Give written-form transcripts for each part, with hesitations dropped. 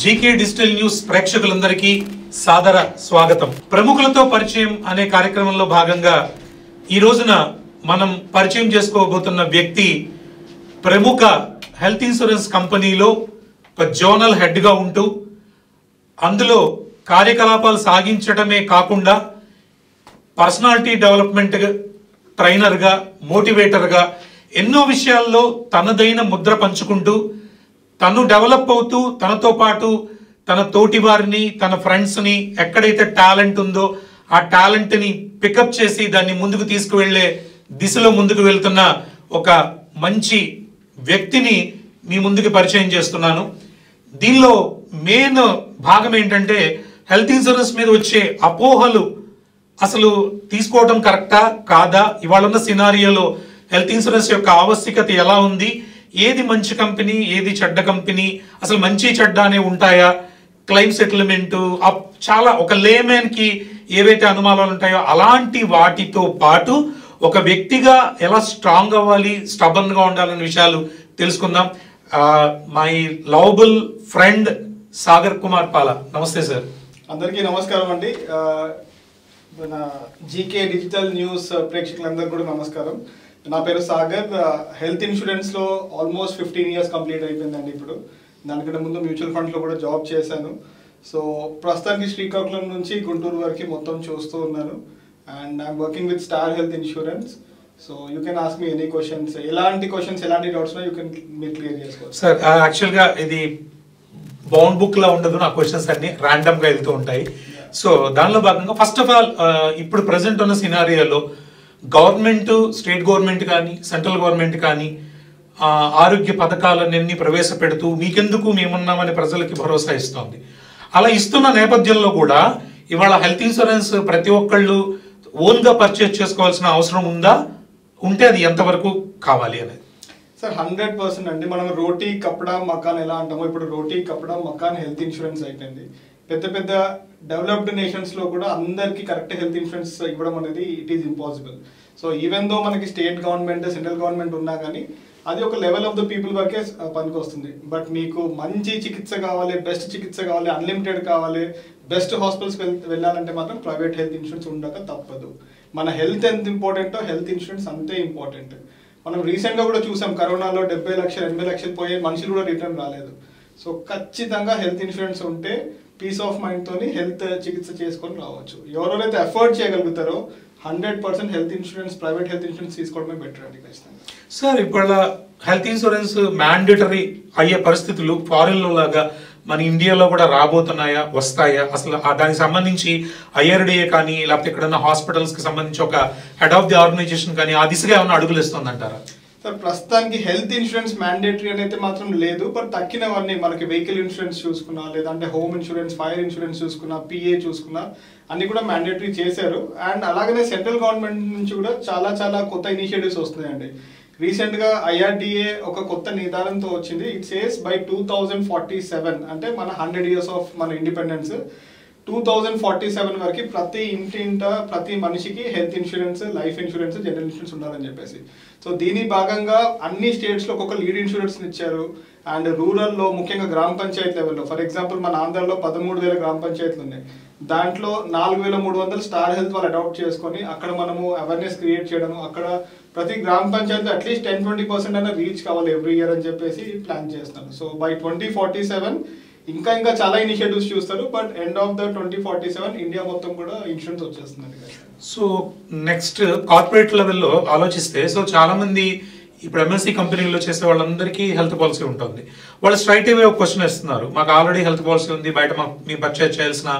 GK digital news ప్రేక్షకులందరికీ సాదర స్వాగతం. ప్రముఖులతో పరిచయం అనే కార్యక్రమంలో భాగంగా ఈ రోజున మనం పరిచయం చేసుకోబోతున్న వ్యక్తి ప్రముఖ హెల్త్ ఇన్సూరెన్స్ కంపెనీలో ఒక జోనల్ హెడ్ గా ఉంటూ అందులో కార్యకలాపాలు సాగించడమే కాకుండా పర్సనాలిటీ డెవలప్మెంట్ ట్రైనర్ గా, మోటివేటర్ గా ఎన్నో విషయాల్లో తనదైన ముద్ర పంచుకుంటూ తను డెవలప్ అవుతూ తనతో పాటు తన తోటి వారిని, తన ఫ్రెండ్స్ ని ఎక్కడైతే టాలెంట్ ఉందో ఆ టాలెంట్ ని పికప్ చేసి దాన్ని ముందుకు తీసుకువెళ్లే దిశలో ముందుకు వెళ్తున్న ఒక మంచి వ్యక్తిని మీ ముందుకు పరిచయం చేస్తున్నాను. దీనిలో మెయిన్ భాగం ఏంటంటే హెల్త్ ఇన్సూరెన్స్ మీద వచ్చే అపోహలు అసలు తీసుకోవడం కరెక్టా కాదా, ఇవాళ ఉన్న సినారియోలో హెల్త్ ఇన్సూరెన్స్ యొక్క ఆవశ్యకత ఎలా ఉంది, ఏది మంచి కంపెనీ ఏది చెడ్డ కంపెనీ, అసలు మంచి చెడ్డ అనే ఉంటాయా, క్లెయిమ్ సెటిల్మెంట్, చాలా ఒక లేమెన్ కి ఏవైతే అనుమానాలు ఉంటాయో అలాంటి వాటితో పాటు ఒక వ్యక్తిగా ఎలా స్ట్రాంగ్ అవ్వాలి, స్టబన్ గా ఉండాలనే విషయాలు తెలుసుకుందాం. My lovable friend Sagar Kumar పాల. నమస్తే సార్. అందరికీ నమస్కారం అండి. మన జీకే డిజిటల్ న్యూస్ ప్రేక్షకులందరికీ కూడా నమస్కారం. నా పేరు సాగర్. హెల్త్ ఇన్సూరెన్స్లో ఆల్మోస్ట్ 15 years కంప్లీట్ అయిపోయిందండి. ఇప్పుడు దానికంటే ముందు మ్యూచువల్ ఫండ్స్లో కూడా జాబ్ చేశాను. సో ప్రస్తుతానికి శ్రీకాకుళం నుంచి గుంటూరు వరకు మొత్తం చూస్తూ ఉన్నాను. And I'm working with star health insurance. So you can ask me any questions, ఎలాంటి డౌట్స్ యూ కెన్ మీరు క్లియర్ చేసుకోవచ్చు. సార్ యాక్చువల్గా ఇది బౌండ్ బుక్ లా ఉండదు, నా క్వశ్చన్స్ అన్ని ర్యాండమ్ గా వెళ్తూ ఉంటాయి. సో దానిలో భాగంగా ఫస్ట్ ఆఫ్ ఆల్ ఇప్పుడు ప్రజెంట్ ఉన్న సినారియోలో గవర్నమెంట్, స్టేట్ గవర్నమెంట్ కానీ సెంట్రల్ గవర్నమెంట్ కానీ ఆరోగ్య పథకాలన్నీ ప్రవేశపెడుతూ మీకెందుకు మేమున్నామని ప్రజలకి భరోసా ఇస్తోంది. అలా ఇస్తున్న నేపథ్యంలో కూడా ఇవాళ హెల్త్ ఇన్సూరెన్స్ ప్రతి ఒక్కళ్ళు ఓన్ గా పర్చేస్ చేసుకోవాల్సిన అవసరం ఉందా, ఉంటే అది ఎంతవరకు కావాలి అనేది? సార్ 100% అండి. మనం రోటీ కప్పడా మకాన్ ఎలా అంటామో ఇప్పుడు రోటీ కప్పడా మకాన్ హెల్త్ ఇన్సూరెన్స్ అయిపోయింది. పెద్ద పెద్ద డెవలప్డ్ నేషన్స్ లో కూడా అందరికి కరెక్ట్ హెల్త్ ఇన్సూరెన్స్ ఇవ్వడం అనేది it is impossible. So even though మనకి స్టేట్ గవర్నమెంట్, సెంట్రల్ గవర్నమెంట్ ఉన్నా కానీ అది ఒక లెవెల్ ఆఫ్ ద పీపుల్ వరకే పనికి వస్తుంది. బట్ మీకు మంచి చికిత్స కావాలి, బెస్ట్ చికిత్స కావాలి, అన్లిమిటెడ్ కావాలి, బెస్ట్ హాస్పిటల్స్ వెళ్ళాలంటే మాత్రం ప్రైవేట్ హెల్త్ ఇన్సూరెన్స్ ఉండక తప్పదు. మన హెల్త్ ఎంత ఇంపార్టెంటో హెల్త్ ఇన్సూరెన్స్ అంతే ఇంపార్టెంట్. మనం రీసెంట్ గా కూడా చూసాం, కరోనాలో 70 లక్షలు 80 లక్షలు పోయే మనుషులు కూడా రిటర్న్ రాలేదు. సో ఖచ్చితంగా హెల్త్ ఇన్సూరెన్స్ ఉంటే పీస్ ఆఫ్ మైండ్ తోని హెల్త్ చికిత్స చేసుకొని రావచ్చు. ఎవరైతే అఫోర్డ్ చేయగలుగుతారో 100% health insurance, private health insurance తీసుకోవడమే బెటర్ అండి ఖచ్చితంగా. సార్ ఇప్పుడు హెల్త్ ఇన్సూరెన్స్ మ్యాండేటరీ అయ్యే పరిస్థితులు ఫారిన్ లో లాగా మన ఇండియాలో కూడా రాబోతున్నాయా, వస్తాయా? అసలు దానికి సంబంధించి ఐఆర్డిఏ కానీ లేకపోతే ఇక్కడ హాస్పిటల్స్ కి సంబంధించి ఒక హెడ్ ఆఫ్ ది ఆర్గనైజేషన్ కానీ ఆ దిశగా ఏమైనా అడుగులు ఇస్తుందంటారా? సార్ ప్రస్తుతానికి హెల్త్ ఇన్సూరెన్స్ మ్యాండేటరీ అనేది మాత్రం లేదు. బట్ తక్కినవన్నీ మనకి వెహికల్ ఇన్సూరెన్స్ చూసుకున్నా, లేదంటే హోమ్ ఇన్సూరెన్స్, ఫైర్ ఇన్సూరెన్స్ చూసుకున్నా, పిఏ చూసుకున్నా అన్ని కూడా మ్యాండేటరీ చేశారు. అండ్ అలాగనే సెంట్రల్ గవర్నమెంట్ నుంచి కూడా చాలా చాలా కొత్త ఇనిషియేటివ్స్ వస్తున్నాయండి. రీసెంట్ గా ఐఆర్డిఏ ఒక కొత్త నిదానంతో వచ్చింది. ఇట్ సేస్ బై 2047 అంటే మన 100 years ఆఫ్ మన ఇండిపెండెన్స్ 2047 వరకు ప్రతి ఇంటింట ప్రతి మనిషికి health insurance, life insurance, general insurance ఉండాలని చెప్పేసి. సో దీని భాగంగా అన్ని స్టేట్స్ లో ఒక్కొక్క లీడ్ ఇన్సూరెన్స్ ఇచ్చారు. అండ్ రూరల్ లో ముఖ్యంగా గ్రామ పంచాయతీ లెవెల్లో, ఫర్ ఎగ్జాంపుల్ మన ఆంధ్రలో 13,000 గ్రామ పంచాయతీలు ఉన్నాయి. దాంట్లో 4,300 స్టార్ హెల్త్ వాళ్ళు అడాప్ట్ చేసుకొని అక్కడ మనము అవేర్నెస్ క్రియేట్ చేయడం, అక్కడ ప్రతి గ్రామ పంచాయతీ అట్లీస్ట్ 10-20% అయినా రీచ్ కావాలి ఎవ్రీ ఇయర్ అని చెప్పేసి ప్లాన్ చేస్తున్నారు. సో బై 2047 ఇంకా చాలా ఇనిషియేటివ్స్ చూస్తారు. But end of the 2047 India మొత్తం కూడా ఇన్సూరెన్స్ వచ్చేస్తుంది. సో నెక్స్ట్ కార్పొరేట్ లెవెల్లో ఆలోచిస్తే, సో చాలా మంది ఇప్పుడు ఎంఎన్సీ కంపెనీలో చేసే వాళ్ళందరికీ హెల్త్ పాలసీ ఉంటుంది. వాళ్ళు స్ట్రైట్ అవే ఒక క్వశ్చన్ ఇస్తున్నారు, మాకు ఆల్రెడీ హెల్త్ పాలసీ ఉంది, బయట మేము పర్చేజ్ చేయాల్సిన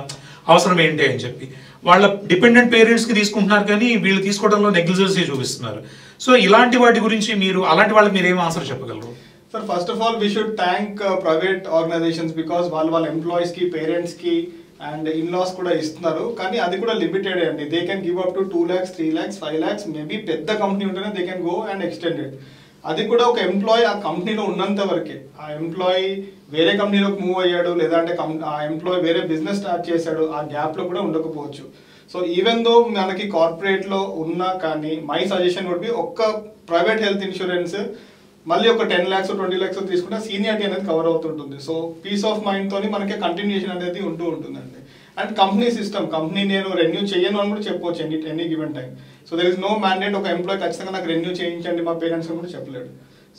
అవసరం ఏంటి అని చెప్పి. వాళ్ళ డిపెండెంట్ పేరెంట్స్ కి తీసుకుంటున్నారు కానీ వీళ్ళు తీసుకోవడంలో నెగ్లిజెన్సీ చూపిస్తున్నారు. సో ఇలాంటి వాటి గురించి అలాంటి వాళ్ళకి మీరు ఏం ఆన్సర్ చెప్పగలరు? Sir first of all we should thank private organisations because వాళ్ళ ఎంప్లాయీస్ కి, పేరెంట్స్ కి అండ్ ఇన్లాస్ కూడా ఇస్తున్నారు. కానీ అది కూడా లిమిటెడ్ అండి. They can give up to 2 lakhs, 3 lakhs, 5 lakhs. Maybe పెద్ద కంపెనీ ఉంటేనే they can go and extend it. అది కూడా ఒక ఎంప్లాయీ ఆ కంపెనీలో ఉన్నంత వరకే. ఆ ఎంప్లాయీ వేరే కంపెనీలోకి మూవ్ అయ్యాడు, లేదంటే ఆ ఎంప్లాయీ వేరే బిజినెస్ స్టార్ట్ చేశాడు, ఆ గ్యాప్ లో కూడా ఉండకపోవచ్చు. సో ఈవెన్ దో మనకి కార్పొరేట్ లో ఉన్నా కానీ మై సజెషన్ వుడ్ బి ఒక్క ప్రైవేట్ హెల్త్ ఇన్సూరెన్స్ మళ్ళీ ఒక 10 lakhs 20 lakhs తీసుకుంటే సీనియారిటీ అనేది కవర్ అవుతుంటుంది. సో పీస్ ఆఫ్ మైండ్ తోని మనకి కంటిన్యూషన్ అనేది ఉంటూ ఉంటుందండి. అండ్ కంపెనీ సిస్టమ్, కంపెనీ నేను రెన్యూ చేయను అని కూడా చెప్పవచ్చు any given time. So there is no mandate ఒక ఎంప్లాయ్ ఖచ్చితంగా నాకు రెన్యూ చేయించండి మా పేరెంట్స్ కూడా చెప్పలేడు.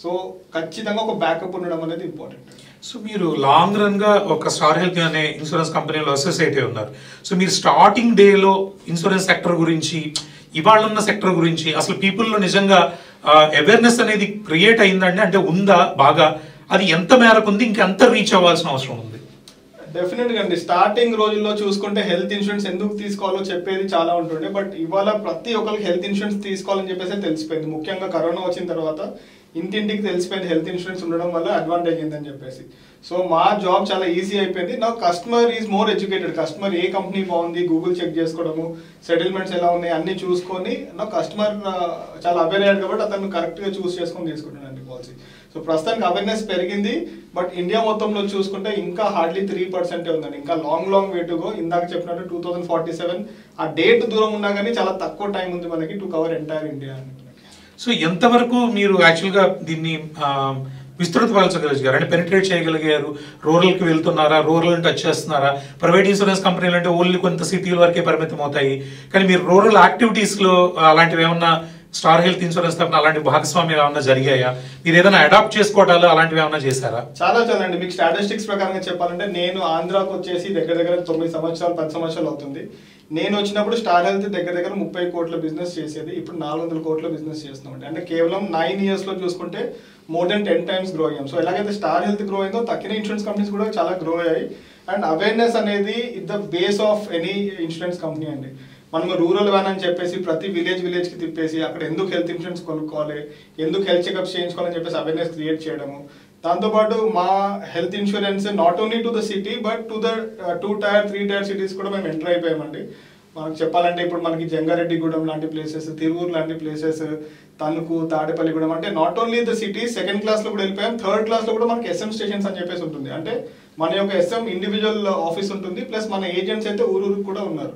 సో ఖచ్చితంగా ఒక బ్యాకప్ ఉండడం అనేది ఇంపార్టెంట్. సో మీరు లాంగ్ రన్ గా ఒక స్టార్ హెల్త్ అనే ఇన్సూరెన్స్ కంపెనీలో అసోసియేట్ అయి ఉన్నారు. సో మీరు స్టార్టింగ్ డేలో ఇన్సూరెన్స్ సెక్టర్ గురించి, ఇవాళ ఉన్న సెక్టర్ గురించి అసలు పీపుల్లో నిజంగా అవేర్నెస్ అనేది క్రియేట్ అయిందండి? అంటే ఉందా బాగా? అది ఎంత మేరకు ఉంది? ఇంకెంత రీచ్ అవ్వాల్సిన అవసరం ఉంది? డెఫినెట్ గా అండి. స్టార్టింగ్ రోజుల్లో చూసుకుంటే హెల్త్ ఇన్సూరెన్స్ ఎందుకు తీసుకోవాలో చెప్పేది చాలా ఉంటుండే. బట్ ఇవాళ ప్రతి ఒక్కరికి హెల్త్ ఇన్సూరెన్స్ తీసుకోవాలని చెప్పేసి తెలిసిపోయింది. ముఖ్యంగా కరోనా వచ్చిన తర్వాత ఇంటింటికి తెలిసిపోయింది హెల్త్ ఇన్సూరెన్స్ ఉండడం వల్ల అడ్వాంటేజ్ ఏందని చెప్పేసి. సో మా జాబ్ చాలా ఈజీ అయిపోయింది. నా customer is more educated. Customer A company బాగుంది గూగుల్ చెక్ చేసుకోవడము, సెటిల్మెంట్స్ ఎలా ఉన్నాయి అన్ని చూసుకొని నా కస్టమర్ చాలా అవేర్ అయ్యాడు కాబట్టి అతను కరెక్ట్గా చూస్ చేసుకొని తీసుకుంటానండి పాలసీ. సో ప్రస్తుతానికి అవేర్నెస్ పెరిగింది. బట్ ఇండియా మొత్తంలో చూసుకుంటే ఇంకా హార్డ్లీ 3% ఉందండి. ఇంకా లాంగ్ వే టు గో. ఇందాక చెప్పినట్టు 2047 ఆ డేట్ దూరం ఉన్నా కానీ చాలా తక్కువ టైం ఉంది మనకి టు కవర్ ఎంటైర్ ఇండియా అని. సో ఎంతవరకు మీరు యాక్చువల్గా దీన్ని విస్తృతపరచగలిగారు? అంటే పెనిట్రేట్ చేయగలిగారు? రూరల్కి వెళ్తున్నారా? రూరల్ టచ్ చేస్తున్నారా? ప్రైవేట్ ఇన్సూరెన్స్ కంపెనీలు అంటే ఓన్లీ కొంత సిటీల వరకే పరిమితం అవుతాయి. కానీ మీరు రూరల్ యాక్టివిటీస్లో అలాంటివి ఏమన్నా స్టార్ హెల్త్ ఇన్సూరెన్స్ తరఫున అలాంటి భాగస్వామ్యాలు ఏమన్నా జరిగాయా? మీరు ఏదైనా అడాప్ట్ చేసుకోవటాలు అలాంటివి ఏమన్నా చేశారా? చాలా అండి. మీకు స్టాటిస్టిక్స్ ప్రకారంగా చెప్పాలంటే నేను ఆంధ్రాకు వచ్చేసి దగ్గర 9 సంవత్సరాలు 10 సంవత్సరాలు అవుతుంది. నేను వచ్చినప్పుడు స్టార్ హెల్త్ దగ్గర 30 కోట్ల బిజినెస్ చేసేది. ఇప్పుడు 400 కోట్ల బిజినెస్ చేస్తున్నాం. అంటే కేవలం 9 years లో చూసుకుంటే మోర్ దెన్ 10 times గ్రో అయ్యాం. సో ఎలాగైతే స్టార్ హెల్త్ గ్రో అయిందో తక్కిన ఇన్సూరెన్స్ కంపెనీస్ కూడా చాలా గ్రో అయ్యాయి. అండ్ అవేర్నెస్ అనేది it the base of any insurance company అండి. మనం రూరల్ వ్యాన్ అని చెప్పేసి ప్రతి విలేజ్కి తిప్పేసి అక్కడ ఎందుకు హెల్త్ ఇన్సూరెన్స్ కొనుక్కోవాలి, ఎందుకు హెల్త్ చెకప్స్ చేయించుకోవాలని చెప్పేసి అవేర్నెస్ క్రియేట్ చేయడము. దాంతోపాటు మా health insurance not only to the city but to the 2 tier 3 tier cities కూడా మేము ఎంటర్ అయిపోయామండి. మనకు చెప్పాలంటే ఇప్పుడు మనకి జంగారెడ్డిగూడెం లాంటి ప్లేసెస్, తిరువూరు లాంటి ప్లేసెస్, తణుకు, తాడేపల్లిగూడెం, అంటే not only the city 2nd class లో కూడా వెళ్ళిపోయాం. 3rd class లో కూడా మనకి SM స్టేషన్స్ అని చెప్పేసి ఉంటుంది. అంటే మన యొక్క SM ఇండివిజువల్ ఆఫీస్ ఉంటుంది, ప్లస్ మన ఏజెంట్స్ అయితే ఊరూరికి కూడా ఉన్నారు.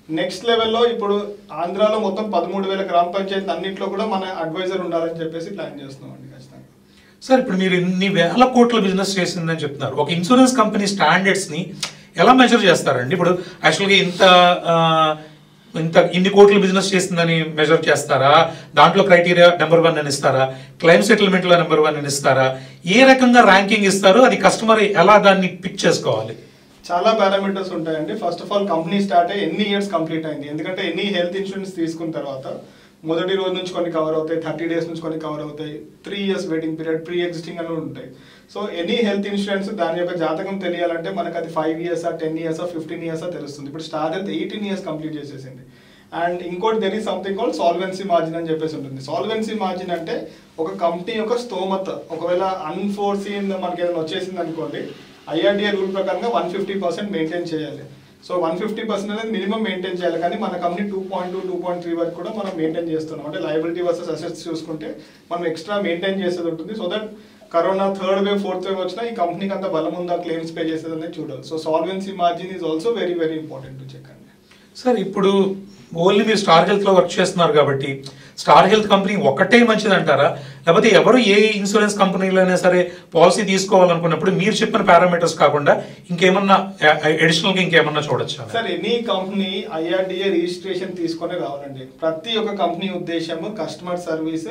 నెక్స్ట్ లెవెల్లో ఇప్పుడు ఆంధ్రాలో మొత్తం 13,000 గ్రామ పంచాయతీలు అన్నింటిలో కూడా మన అడ్వైజర్ ఉండాలని చెప్పేసి ప్లాన్ చేస్తున్నామండి ఖచ్చితంగా. సార్ ఇప్పుడు మీరు ఇన్ని వేల కోట్ల బిజినెస్ చేసిందని చెప్తున్నారు. ఒక ఇన్సూరెన్స్ కంపెనీ స్టాండర్డ్స్ని ఎలా మెజర్ చేస్తారండి? ఇప్పుడు యాక్చువల్గా ఇన్ని కోట్ల బిజినెస్ చేసిందని మెజర్ చేస్తారా? దాంట్లో క్రైటీరియా నెంబర్ 1 అని ఇస్తారా? క్లెయిమ్ సెటిల్మెంట్లో నెంబర్ 1 అని ఇస్తారా? ఏ రకంగా ర్యాంకింగ్ ఇస్తారు? అది కస్టమర్ ఎలా దాన్ని పిక్ చేసుకోవాలి? చాలా పారామీటర్స్ ఉంటాయండి. First of all company start అయ్యి ఎన్ని ఇయర్స్ కంప్లీట్ అయింది. ఎందుకంటే ఎన్ని హెల్త్ ఇన్సూరెన్స్ తీసుకున్న తర్వాత మొదటి రోజు నుంచి కొన్ని కవర్ అవుతాయి, 30 days నుంచి కొన్ని కవర్ అవుతాయి, 3 years waiting period, pre existing అని ఉంటాయి. సో ఎనీ హెల్త్ ఇన్సూరెన్స్ దాని యొక్క జాతకం తెలియాలంటే మనకు అది 5 years 10 years 15 years తెలుస్తుంది. ఇప్పుడు స్టార్ హెల్త్ 18 years కంప్లీట్ చేసేసింది. అండ్ ఇంకోటి there is something called solvency margin అని చెప్పేసి ఉంటుంది. సాల్వెన్సీ మార్జిన్ అంటే ఒక కంపెనీ యొక్క స్తోమత, ఒకవేళ అన్ఫోర్సీన్ మనకి ఏదైనా వచ్చేసింది అనుకోండి, IRDA రూల్ ప్రకారంగా 150% మెయింటైన్ చేయాలి. సో 150% అనేది మినిమం మెయింటైన్ చేయాలి. కానీ మన కంపెనీ 2.2 2.3 వరకు కూడా మనం మెయింటైన్ చేస్తున్నాం. అంటే లయబిలిటీ వర్సెస్ అసెట్స్ చూసుకుంటే మనం ఎక్స్ట్రా మెయింటైన్ చేసేది ఉంటుంది. So that corona 3rd wave 4th wave వచ్చినా ఈ కంపెనీకి అంత బలం ఉందా క్లెయిమ్స్ పే చేసేది అనేది చూడాలి. So solvency margin is also very very important to check అండి. సార్ ఇప్పుడు ఓన్లీ మీరు స్టార్ హెల్త్లో వర్క్ చేస్తున్నారు కాబట్టి స్టార్ హెల్త్ కంపెనీ ఒకటే మంచిది అంటారా? లేకపోతే ఎవరు ఏ ఇన్సూరెన్స్ కంపెనీలో అయినా సరే పాలసీ తీసుకోవాలనుకున్నప్పుడు మీరు చెప్పిన పారామీటర్స్ కాకుండా ఇంకేమన్నా అడిషనల్గా ఇంకేమన్నా చూడొచ్చా? Sir any company IRDA registration తీసుకొని రావాలండి. ప్రతి ఒక్క కంపెనీ ఉద్దేశము customer service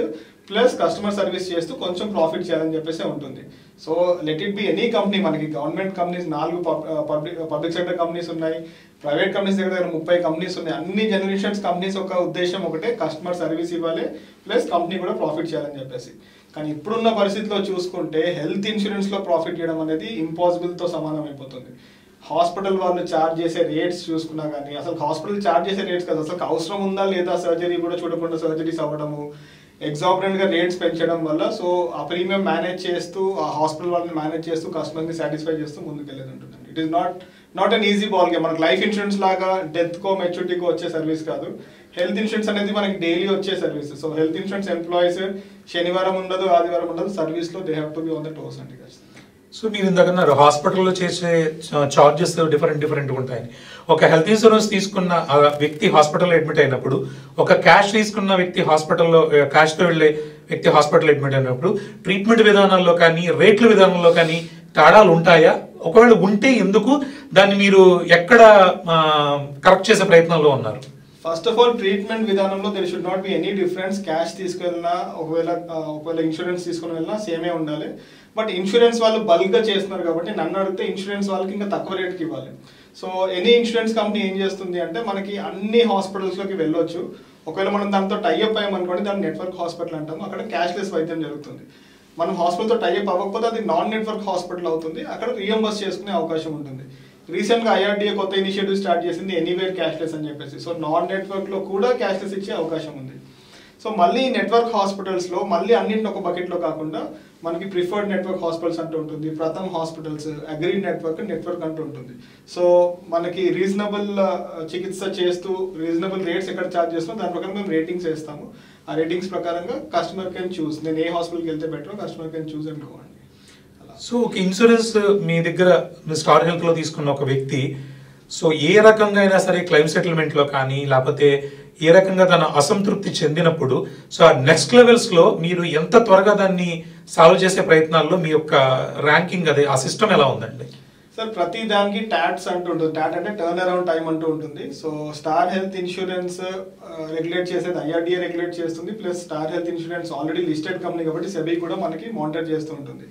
plus customer service చేస్తూ కొంచెం ప్రాఫిట్ చేయాలని చెప్పేసి ఉంటుంది. So let it be any company. మనకి government companies 4 public sector companies ఉన్నాయి, ప్రైవేట్ కంపెనీస్ దగ్గర 30 కంపెనీస్ ఉన్నాయి. అన్ని జనరేషన్స్ కంపెనీస్ ఒక ఉద్దేశం ఒకటే, కస్టమర్ సర్వీస్ ఇవ్వాలి ప్లస్ కంపెనీ కూడా ప్రాఫిట్ చేయాలని చెప్పేసి. కానీ ఇప్పుడున్న పరిస్థితిలో చూసుకుంటే హెల్త్ ఇన్సూరెన్స్లో ప్రాఫిట్ చేయడం అనేది ఇంపాసిబుల్తో సమానం అయిపోతుంది. హాస్పిటల్ వాళ్ళు ఛార్జ్ చేసే రేట్స్ చూసుకున్నా కానీ, అసలు హాస్పిటల్ ఛార్జ్ చేసే రేట్స్ కాదు, అసలు అవసరం ఉందా లేదా సర్జరీ కూడా చూడకుండా సర్జరీస్ అవ్వడము, ఎగ్జాబరెంట్ గా రేట్స్ పెంచడం వల్ల సో ఆ ప్రీమియం మేనేజ్ చేస్తూ ఆ హాస్పిటల్ వాళ్ళని మేనేజ్ చేస్తూ కస్టమర్ని సాటిస్ఫై చేస్తూ ముందుకెళ్ళేది ఉంటుంది. It is not an easy ball game. మనకు లైఫ్ ఇన్సూరెన్స్ లాగా డెత్కో మెచ్యూరిటీకో వచ్చే సర్వీస్ కాదు. హెల్త్ ఇన్సూరెన్స్ అనేది మనకి డైలీ వచ్చే service. So health insurance employees శనివారం ఉండదు, ఆదివారం ఉండదు, సర్వీస్లో they have to be on the toes అండి. సో మీరు ఇందాకన్నారు హాస్పిటల్లో చేసే చార్జెస్ డిఫరెంట్ ఉంటాయని. ఒక హెల్త్ ఇన్సూరెన్స్ తీసుకున్న వ్యక్తి హాస్పిటల్లో అడ్మిట్ అయినప్పుడు ఒక క్యాష్ తీసుకున్న వ్యక్తి హాస్పిటల్లో క్యాష్తో వెళ్ళే వ్యక్తి హాస్పిటల్ అడ్మిట్ అయినప్పుడు ట్రీట్మెంట్ విధానాల్లో కానీ రేట్ల విధానంలో కానీ తేడాలు ఉంటాయా? ఒకవేళ ఉంటే ఎందుకు దాన్ని మీరు ఎక్కడ కరెక్ట్ చేసే ప్రయత్నంలో ఉన్నారు? ఫస్ట్ ఆఫ్ ఆల్ ట్రీట్మెంట్ విధానంలో there should not be any difference. Cash తీసుకెళ్ళినా ఒకవేళ ఇన్సూరెన్స్ తీసుకుని వెళ్ళినా సేమే ఉండాలి. బట్ ఇన్సూరెన్స్ వాళ్ళు బల్క్గా చేస్తున్నారు కాబట్టి నన్ను అడిగితే ఇన్సూరెన్స్ వాళ్ళకి ఇంకా తక్కువ రేట్కి ఇవ్వాలి. సో ఎనీ ఇన్సూరెన్స్ కంపెనీ ఏం చేస్తుంది అంటే మనకి అన్ని హాస్పిటల్స్లోకి వెళ్ళొచ్చు. ఒకవేళ మనం దాంతో టైఅప్ అయ్యామనుకోండి, దాన్ని నెట్వర్క్ హాస్పిటల్ అంటాము. అక్కడ క్యాష్లెస్ వైద్యం జరుగుతుంది. మనం హాస్పిటల్తో టైఅప్ అవ్వకపోతే అది నాన్ నెట్వర్క్ హాస్పిటల్ అవుతుంది. అక్కడ రీఎంబర్స్ చేసుకునే అవకాశం ఉంటుంది. రీసెంట్గా ఐఆర్డీఏ కొత్త ఇనిషియేటివ్ స్టార్ట్ చేసింది ఎనీవేర్ క్యాష్లెస్ అని చెప్పేసి. సో నాన్ నెట్వర్క్లో కూడా క్యాష్లెస్ ఇచ్చే అవకాశం ఉంది. సో మళ్ళీ నెట్వర్క్ హాస్పిటల్స్లో మళ్ళీ అన్నింటిని ఒక బకెట్లో కాకుండా మనకి ప్రిఫర్డ్ నెట్వర్క్ హాస్పిటల్స్ అంటూ ఉంటుంది, ప్రథమ్ హాస్పిటల్స్, అగ్రీ నెట్వర్క్ అంటూ ఉంటుంది. సో మనకి రీజనబుల్ చికిత్స చేస్తూ రీజనబుల్ రేట్స్ ఎక్కడ ఛార్జ్ చేస్తామో దాని ప్రకారం మేము రేటింగ్స్ వేస్తాము. ఆ రేటింగ్స్ ప్రకారంగా కస్టమర్ కెన్ చూస్, నేను ఏ హాస్పిటల్కి వెళ్తే better customer can choose and go అండి. సో ఒక ఇన్సూరెన్స్ మీ దగ్గర స్టార్ హెల్త్లో తీసుకున్న ఒక వ్యక్తి సో ఏ రకంగా అయినా సరే క్లెయిమ్ సెటిల్మెంట్లో కానీ లేకపోతే ఏ రకంగా తన అసంతృప్తి చెందినప్పుడు సో ఆ నెక్స్ట్ లెవెల్స్లో మీరు ఎంత త్వరగా దాన్ని సాల్వ్ చేసే ప్రయత్నాల్లో మీ యొక్క ర్యాంకింగ్ అదే ఆ సిస్టమ్ ఎలా ఉందండి? సార్ ప్రతి దానికి టాట్స్ అంటూ ఉంటుంది. టాట్ అంటే టర్న్ అరౌండ్ టైం అంటూ ఉంటుంది. So Star health insurance regulate చేసేది ఐఆర్డీఏ రెగ్యులేట్ చేస్తుంది. Plus star health insurance already listed company కాబట్టి సెబీ కూడా మనకి మానిటర్ చేస్తూ ఉంటుంది.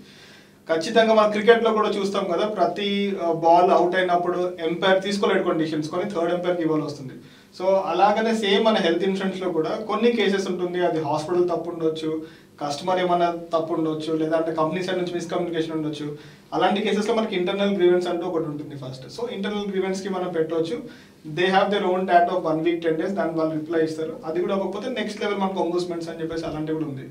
ఖచ్చితంగా మనం క్రికెట్లో కూడా చూస్తాం కదా, ప్రతి బాల్ అవుట్ అయినప్పుడు ఎంపైర్ తీసుకోలేడు కండిషన్స్ కొని థర్డ్ ఎంపైర్కి ఇవ్వాలి వస్తుంది. సో అలాగనే సేమ్ మన హెల్త్ ఇన్సూరెన్స్లో కూడా కొన్ని కేసెస్ ఉంటుంది. అది హాస్పిటల్ తప్పు ఉండొచ్చు, కస్టమర్ ఏమైనా తప్పు ఉండొచ్చు, లేదంటే కంపెనీ సైడ్ నుంచి మిస్కమ్యూనికేషన్ ఉండొచ్చు. అలాంటి కేసెస్లో మనకి ఇంటర్నల్ గ్రీవెన్స్ అంటూ ఒకటి ఉంటుంది ఫస్ట్. సో ఇంటర్నల్ గ్రీవెన్స్కి మనం పెట్టవచ్చు. They have their own TAT of 1 week 10 days, దాన్ని వాళ్ళు రిప్లై ఇస్తారు. అది కూడా అవ్వకపోతే నెక్స్ట్ లెవెల్ మనకు అంబుస్మెంట్స్ అని చెప్పేసి అలాంటివి కూడా ఉంది.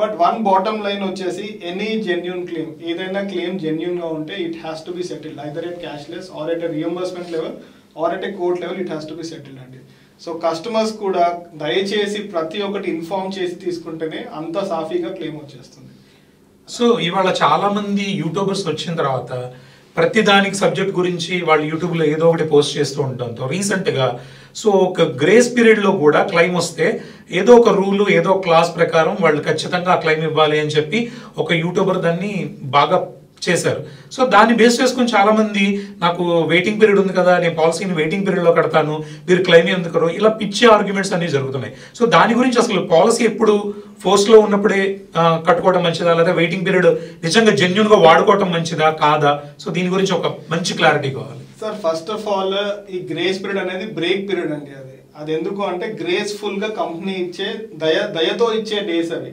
బట్ వన్ బాటమ్ లైన్ వచ్చేసి ఎనీ జెన్యూన్ క్లెయిమ్, ఏదైనా క్లెయిమ్ జెన్యూన్గా ఉంటే it has to be settled either at cashless or at reimbursement level or at a court level. It has to be settled అండి. సో కస్టమర్స్ కూడా దయచేసి ప్రతి ఒక్కటి inform చేసి తీసుకుంటేనే అంత సాఫీగా క్లెయిమ్ వచ్చేస్తుంది. సో ఇవాళ చాలా మంది యూట్యూబర్స్ వచ్చిన తర్వాత ప్రతి దానికి సబ్జెక్ట్ గురించి వాళ్ళు యూట్యూబ్లో ఏదో ఒకటి పోస్ట్ చేస్తూ ఉండడంతో రీసెంట్గా సో ఒక గ్రేస్ పీరియడ్లో కూడా క్లెయిమ్ వస్తే ఏదో ఒక రూలు ఏదో క్లాస్ ప్రకారం వాళ్ళు ఖచ్చితంగా ఆ క్లెయిమ్ ఇవ్వాలి అని చెప్పి ఒక యూట్యూబర్ దాన్ని బాగా చేశారు. సో దాన్ని బేస్ చేసుకుని చాలా మంది నాకు వెయిటింగ్ పీరియడ్ ఉంది కదా, నేను పాలసీని వెయిటింగ్ పీరియడ్లో కడతాను, మీరు క్లెయిమ్ ఎందుకు, ఇలా పిచ్చి ఆర్గ్యుమెంట్స్ అన్ని జరుగుతున్నాయి. సో దాని గురించి అసలు పాలసీ ఎప్పుడు ఫోర్స్లో ఉన్నప్పుడే కట్టుకోవడం మంచిదా, లేదా వెయిటింగ్ పీరియడ్ నిజంగా జెన్యున్గా వాడుకోవడం మంచిదా కాదా? సో దీని గురించి ఒక మంచి క్లారిటీ కావాలి సార్. ఫస్ట్ ఆఫ్ ఆల్ ఈ గ్రేస్ పీరియడ్ అనేది బ్రేక్ పీరియడ్ అండి. అది ఎందుకు అంటే గ్రేస్ఫుల్గా కంపెనీ ఇచ్చే దయతో ఇచ్చే డేస్ అవి.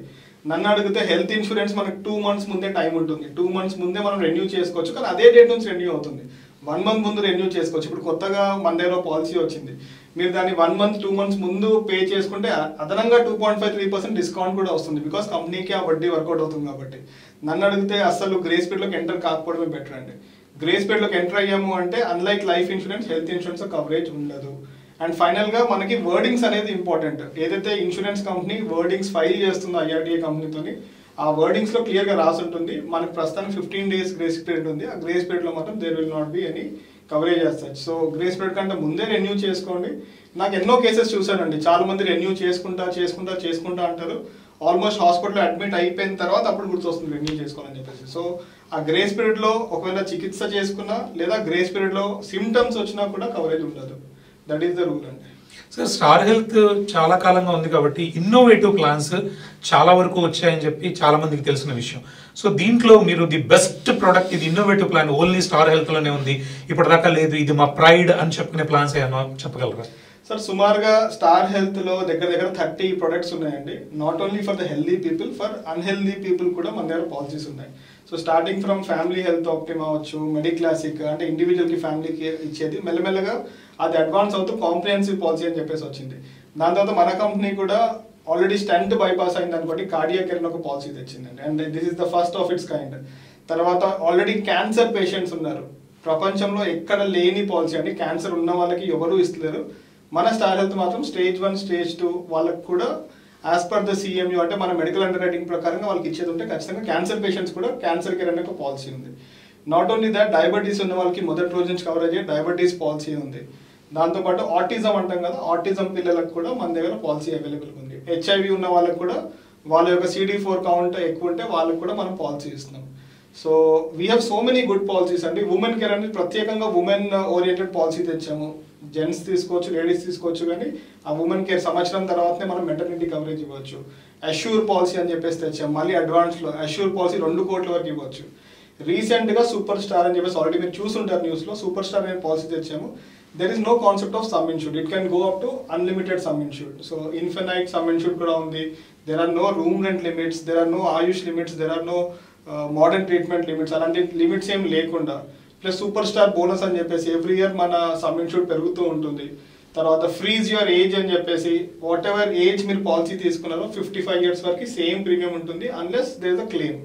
నన్ను అడిగితే హెల్త్ ఇన్సూరెన్స్ మనకు 2 months ముందే టైం ఉంటుంది. 2 months ముందే మనం రెన్యూ చేసుకోవచ్చు, కానీ అదే డేట్ నుంచి రెన్యూ అవుతుంది. 1 month ముందు రెన్యూ చేసుకోవచ్చు. ఇప్పుడు కొత్తగా మన దగ్గర పాలసీ వచ్చింది, మీరు దాన్ని 1 month 2 months ముందు పే చేసుకుంటే అదనంగా 2.53% డిస్కౌంట్ కూడా వస్తుంది. బికాస్ కంపెనీకి ఆ వడ్డీ వర్కౌట్ అవుతుంది కాబట్టి. నన్ను అడిగితే అసలు గ్రేస్ పీరియడ్లోకి ఎంటర్ కాకపోవడమే బెటర్ అండి. గ్రేస్ పీరియడ్లోకి ఎంటర్ అయ్యాము అంటే unlike life insurance, health insurance coverage ఉండదు. అండ్ ఫైనల్గా మనకి వర్డింగ్స్ అనేది ఇంపార్టెంట్. ఏదైతే ఇన్సూరెన్స్ కంపెనీ వర్డింగ్స్ ఫైల్ చేస్తుందో ఐఆర్డీఏ కంపెనీతోని, ఆ వర్డింగ్స్లో క్లియర్గా రాసి ఉంటుంది మనకి ప్రస్తుతానికి 15 days గ్రేస్ పీరియడ్ ఉంది. ఆ గ్రేస్ పీరియడ్లో మాత్రం there will not be any coverage చేస్తారు. సో గ్రేస్ పీరియడ్ కంటే ముందే రెన్యూ చేసుకోండి. నాకు ఎన్నో కేసెస్ చూసానండి, చాలా మంది రెన్యూ చేసుకుంటా అంటారు. ఆల్మోస్ట్ హాస్పిటల్లో అడ్మిట్ అయిపోయిన తర్వాత అప్పుడు గుర్తొస్తుంది రెన్యూ చేసుకోవాలని చెప్పేసి. సో ఆ గ్రేస్ పీరియడ్లో ఒకవేళ చికిత్స చేసుకున్నా లేదా గ్రేస్ పీరియడ్లో సిమ్టమ్స్ వచ్చినా కూడా కవరేజ్ ఉండదు. దట్ ఈస్ ద రూల్ అండి. సార్ స్టార్ హెల్త్ చాలా కాలంగా ఉంది కాబట్టి ఇన్నోవేటివ్ ప్లాన్స్ చాలా వరకు వచ్చాయని చెప్పి చాలా మందికి తెలిసిన విషయం. సో దీంట్లో మీరు ది బెస్ట్ ప్రోడక్ట్, ఇది ఇన్నోవేటివ్ ప్లాన్ ఓన్లీ స్టార్ హెల్త్లోనే ఉంది, ఇప్పటిదాకా లేదు, ఇది మా ప్రైడ్ అని చెప్పుకునే ప్లాన్స్ ఏమన్నా చెప్పగలరా? సార్ సుమారుగా స్టార్ హెల్త్లో దగ్గర 30 ప్రొడక్ట్స్ ఉన్నాయండి. Not only for the healthy people, for unhealthy people కూడా మన దగ్గర పాలసీస్ ఉన్నాయి. So starting from family health optima అవచ్చు, మెడిక్లాసిక్ అంటే ఇండివిజువల్కి ఫ్యామిలీకి ఇచ్చేది, మెల్లమెల్లగా అది అడ్వాన్స్ అవుతూ కాంప్రిహెన్సివ్ పాలసీ అని చెప్పేసి వచ్చింది. దాని తర్వాత మన కంపెనీ కూడా ఆల్రెడీ స్టంట్ బైపాస్ అయింది అనుకోండి, కార్డియాక్ కేర్ ఒక పాలసీ తెచ్చిందండి. And this is the first of its kind. తర్వాత ఆల్రెడీ క్యాన్సర్ పేషెంట్స్ ఉన్నారు, ప్రపంచంలో ఎక్కడ లేని పాలసీ అండి. క్యాన్సర్ ఉన్న వాళ్ళకి ఎవరు ఇస్తలేరు, మన స్టార్ హెల్త్ మాత్రం స్టేజ్ 1 స్టేజ్ 2 వాళ్ళకి కూడా యాజ్ పర్ ద సిఎంయూ అంటే మన మెడికల్ అండర్ రైటింగ్ ప్రకారంగా వాళ్ళకి ఇచ్చేది ఉంటే ఖచ్చితంగా క్యాన్సర్ పేషెంట్స్ కూడా క్యాన్సర్ కేర్ అనే ఒక పాలసీ ఉంది. నాట్ ఓన్లీ దట్, డయాబెటీస్ ఉన్న వాళ్ళకి మొదటి రోజు నుంచి కవరేజ్ అయ్యే డయాబెటీస్ పాలసీ ఉంది. దాంతోపాటు ఆటిజం అంటాం కదా, ఆటిజం పిల్లలకు కూడా మన దగ్గర పాలసీ అవైలబుల్ ఉంది. హెచ్ఐవి ఉన్న వాళ్ళకి కూడా వాళ్ళ యొక్క CD4 కౌంట్ ఎక్కువ ఉంటే వాళ్ళకి కూడా మనం పాలసీ ఇస్తున్నాం. So we have so many good policies అండి. ఉమెన్ కేర్ అనేది ప్రత్యేకంగా ఉమెన్ ఓరియంటెడ్ పాలసీ తెచ్చాము. జెంట్స్ తీసుకోవచ్చు, లేడీస్ తీసుకోవచ్చు, కానీ ఆ ఉమెన్ కేర్ సంవత్సరం తర్వాతనే మనం మెటర్నిటీ కవరేజ్ ఇవ్వచ్చు. అష్యూర్ పాలసీ అని చెప్పేసి తెచ్చాము. మళ్ళీ అడ్వాన్స్లో అష్యూర్ పాలసీ 2 కోట్ల వరకు ఇవ్వచ్చు. రీసెంట్గా సూపర్ స్టార్ అని చెప్పేసి ఆల్రెడీ మీరు చూసుంటారు న్యూస్లో, సూపర్ స్టార్ అనే పాలసీ తెచ్చాము. There is no concept of sum insured, it can go up to unlimited sum insured. So infinite sum insured కూడా ఉంది. There are no room rent limits, there are no AYUSH limits, there are no modern treatment limits, అలాంటి limits ఏం లేకుండా. Plus Super Star bonus అని చెప్పేసి every year మన sum insured పెరుగుతూ ఉంటుంది. తర్వాత ఫ్రీజ్ యువర్ ఏజ్ అని చెప్పేసి వాట్ ఎవర్ ఏజ్ మీరు పాలసీ తీసుకున్నారో 55 years వరకు సేమ్ ప్రీమియం ఉంటుంది unless there is a claim.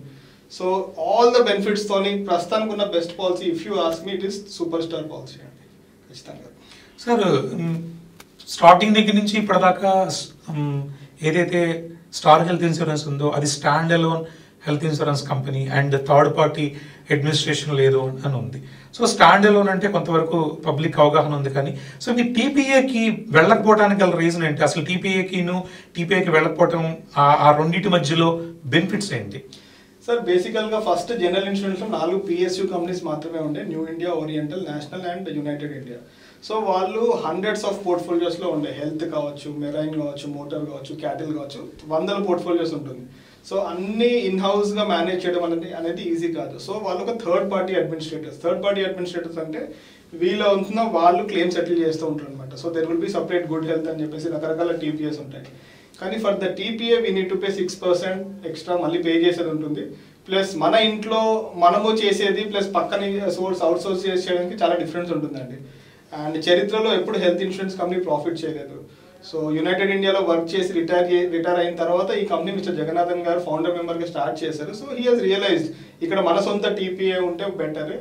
So all the benefits తోని ప్రస్తుతానికి ఉన్న best policy if you ask me it is Super Star policy అండి ఖచ్చితంగా. సార్ స్టార్టింగ్ దగ్గర నుంచి ఇప్పటిదాకా ఏదైతే స్టార్ హెల్త్ ఇన్సూరెన్స్ ఉందో అది stand alone health insurance company and third party administration లేదు అని ఉంది. సో స్టాండ్ అలోన్ అంటే కొంతవరకు పబ్లిక్ అవగాహన ఉంది, కానీ సో మీ టీపీఏకి వెళ్ళకపోవడానికి గల రీజన్ ఏంటి? అసలు టీపీఏకి వెళ్ళకపోవడం ఆ రెండింటి మధ్యలో బెనిఫిట్స్ ఏంటి? సార్ బేసికల్గా ఫస్ట్ జనరల్ ఇన్సూరెన్స్లో 4 PSU కంపెనీస్ మాత్రమే ఉండే, new India, oriental, national and United India. So వాళ్ళు హండ్రెడ్స్ ఆఫ్ పోర్ట్ఫోలియోస్లో ఉండే, హెల్త్ కావచ్చు, మెరైన్ కావచ్చు, మోటార్ కావచ్చు, క్యాటిల్ కావచ్చు, 100 పోర్ట్ఫోలియోస్ ఉంటుంది. సో అన్ని ఇన్హౌస్గా మేనేజ్ చేయడం అనేది ఈజీ కాదు. సో వాళ్ళు ఒక థర్డ్ పార్టీ అడ్మినిస్ట్రేటర్స్ అంటే వీళ్ళ ఉంటున్న వాళ్ళు క్లెయిమ్ సెటిల్ చేస్తూ ఉంటారు అనమాట. So there will be separate good health అని చెప్పేసి రకరకాల TPAs ఉంటాయి. కానీ for the TPA we need to pay 6% extra మళ్ళీ పే చేసేది ఉంటుంది. ప్లస్ మన ఇంట్లో మనము చేసేది ప్లస్ పక్కన అవుట్ సోర్స్ చేయడానికి చాలా డిఫరెన్స్ ఉంటుందండి. అండ్ చరిత్రలో ఎప్పుడు హెల్త్ ఇన్సూరెన్స్ కంపెనీ ప్రాఫిట్ చేయలేదు. సో యునైటెడ్ ఇండియాలో వర్క్ చేసి రిటైర్ అయిన తర్వాత ఈ కంపెనీ మిస్టర్ జగన్నాథన్ గారు ఫౌండర్ మెంబర్గా స్టార్ట్ చేశారు. సో హీ హాజ్ రియలైజ్డ్ ఇక్కడ మన సొంత TPA ఉంటే బెటర్.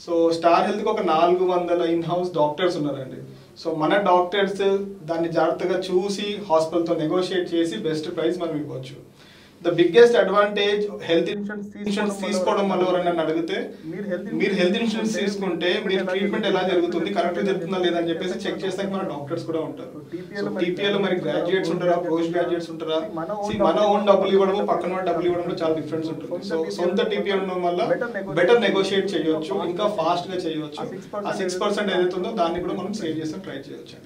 సో స్టార్ హెల్త్కి ఒక 400 ఇన్హౌస్ డాక్టర్స్ ఉన్నారండి. సో మన డాక్టర్స్ దాన్ని జాగ్రత్తగా చూసి హాస్పిటల్తో నెగోషియేట్ చేసి బెస్ట్ ప్రైస్ మనం ఇవ్వచ్చు. The biggest advantage health insurance తీసుకోవడం వల్ల ఎవరైనా అడిగితే మీరు హెల్త్ ఇన్సూరెన్స్ తీసుకుంటే మీరు ట్రీట్మెంట్ ఎలా జరుగుతుంది, కరెక్ట్ జరుగుతుందా లేదని చెప్పేసి చెక్ చేస్తే మన డాక్టర్స్ కూడా ఉంటారు. TPAలో మరి గ్రాడ్యుయేట్స్ ఉంటారా, పోస్ట్ గ్రాడ్యుయేట్స్ ఉంటారా, మన ఓన్ డబ్బులు ఇవ్వడం పక్కన డబ్బులు ఇవ్వడంలో చాలా డిఫరెన్స్ ఉంటుంది. సో సొంత TPA ఉండడం వల్ల బెటర్ నెగోషియేట్ చేయొచ్చు, ఇంకా ఫాస్ట్ గా చేయవచ్చు. ఆ 6% ఏదైతే ఉందో దాన్ని కూడా మనం సేవ్ చేసి ట్రై చేయొచ్చు.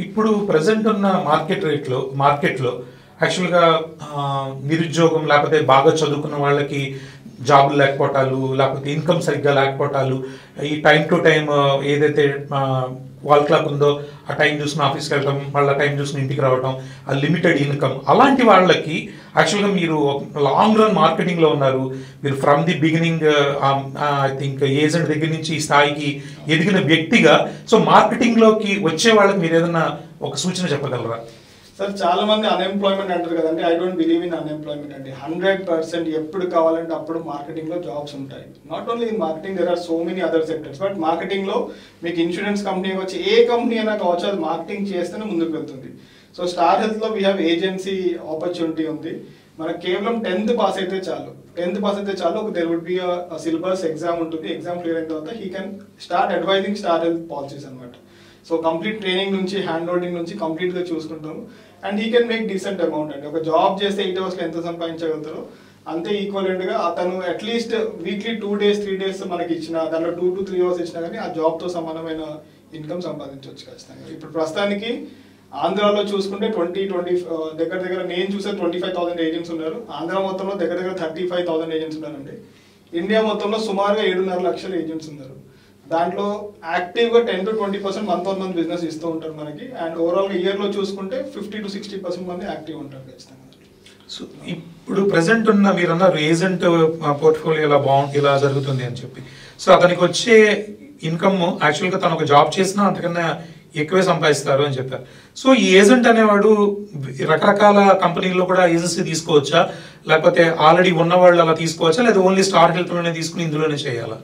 ఇప్పుడు ప్రెసెంట్ ఉన్న మార్కెట్లో యాక్చువల్గా నిరుద్యోగం లేకపోతే బాగా చదువుకున్న వాళ్ళకి జాబులు లేకపోవటాలు, లేకపోతే ఇన్కమ్ సరిగ్గా లేకపోవటాలు, ఈ టైం టు టైం ఏదైతే వాల్ క్లాక్ ఉందో ఆ టైం చూసిన ఆఫీస్కి వెళ్ళటం, వాళ్ళ టైం చూసిన ఇంటికి రావటం, ఆ లిమిటెడ్ ఇన్కమ్, అలాంటి వాళ్ళకి యాక్చువల్గా మీరు లాంగ్ రన్ మార్కెటింగ్లో ఉన్నారు. మీరు from the beginning I think agent దగ్గర నుంచి ఈ స్థాయికి ఎదిగిన వ్యక్తిగా, సో మార్కెటింగ్లోకి వచ్చే వాళ్ళకి మీరు ఏదైనా ఒక సూచన చెప్పగలరా? సార్ చాలా మంది అన్ఎంప్లాయ్మెంట్ అంటారు కదండి. I don't believe in unemployment అండి. 100% ఎప్పుడు కావాలంటే అప్పుడు మార్కెటింగ్ లో జాబ్స్ ఉంటాయి. Not only in marketing, there are so many other sectors. But marketing లో మీకు ఇన్సూరెన్స్ కంపెనీ వచ్చి ఏ కంపెనీ అయినా కావచ్చు, అది మార్కెటింగ్ చేస్తేనే ముందుకు వెళ్తుంది. సో స్టార్ హెల్త్ లో వీ హ్యావ్ ఏజెన్సీ ఆపర్చునిటీ ఉంది. మనకు కేవలం 10th పాస్ అయితే చాలు. ఒక there would be syllabus exam ఉంటుంది. ఎగ్జామ్ క్లియర్ అయిన తర్వాత he can start advising Star Health policies అనమాట. సో కంప్లీట్ ట్రైనింగ్ నుంచి, హ్యాండ్ హోల్డింగ్ నుంచి కంప్లీట్ గా చూసుకుంటాము. And he can make decent amount అండి. ఒక జాబ్ చేస్తే 8 hours ఎంత సంపాదించగలుగుతారో అంతే ఈక్వలెంట్ గా అతను అట్లీస్ట్ వీక్లీ 2 days 3 days మనకి ఇచ్చిన దాంట్లో 2 to 3 hours ఇచ్చినా కానీ ఆ జాబ్ తో సమానమైన ఇన్కమ్ సంపాదించవచ్చు ఖచ్చితంగా. ఇప్పుడు ప్రస్తుతానికి ఆంధ్రాలో చూసుకుంటే 20 దగ్గర నేను చూసే 25,000 ఏజెంట్స్ ఉన్నారు. ఆంధ్ర మొత్తంలో దగ్గర 35,000 ఏజెంట్స్ ఉన్నారండి. ఇండియా మొత్తంలో సుమారుగా 7.5 లక్షల ఏజెంట్స్ ఉన్నారు. దాంట్లో యాక్టివ్గా 10 to 20% మంత్ బిజినెస్ ఇస్తూ ఉంటారు మనకి. అండ్ ఓవరాల్గా ఇయర్లో చూసుకుంటే 50 to 60% మంది యాక్టివ్ ఉంటారు ఖచ్చితంగా. సో ఇప్పుడు ప్రెసెంట్ ఉన్న మీరు అన్నారు ఏజెంట్ పోర్ట్ఫోలియో ఇలా జరుగుతుంది అని చెప్పి. సో అతనికి వచ్చే ఇన్కమ్ యాక్చువల్గా తను ఒక జాబ్ చేసినా అంతకన్నా ఎక్కువే సంపాదిస్తారు అని చెప్పారు. సో ఈ ఏజెంట్ అనేవాడు రకరకాల కంపెనీల్లో కూడా ఏజెన్సీ తీసుకోవచ్చా, లేకపోతే ఆల్రెడీ ఉన్నవాళ్ళు అలా తీసుకోవచ్చా, లేదా ఓన్లీ స్టార్ హెల్త్లోనే తీసుకుని ఇందులోనే చేయాలా?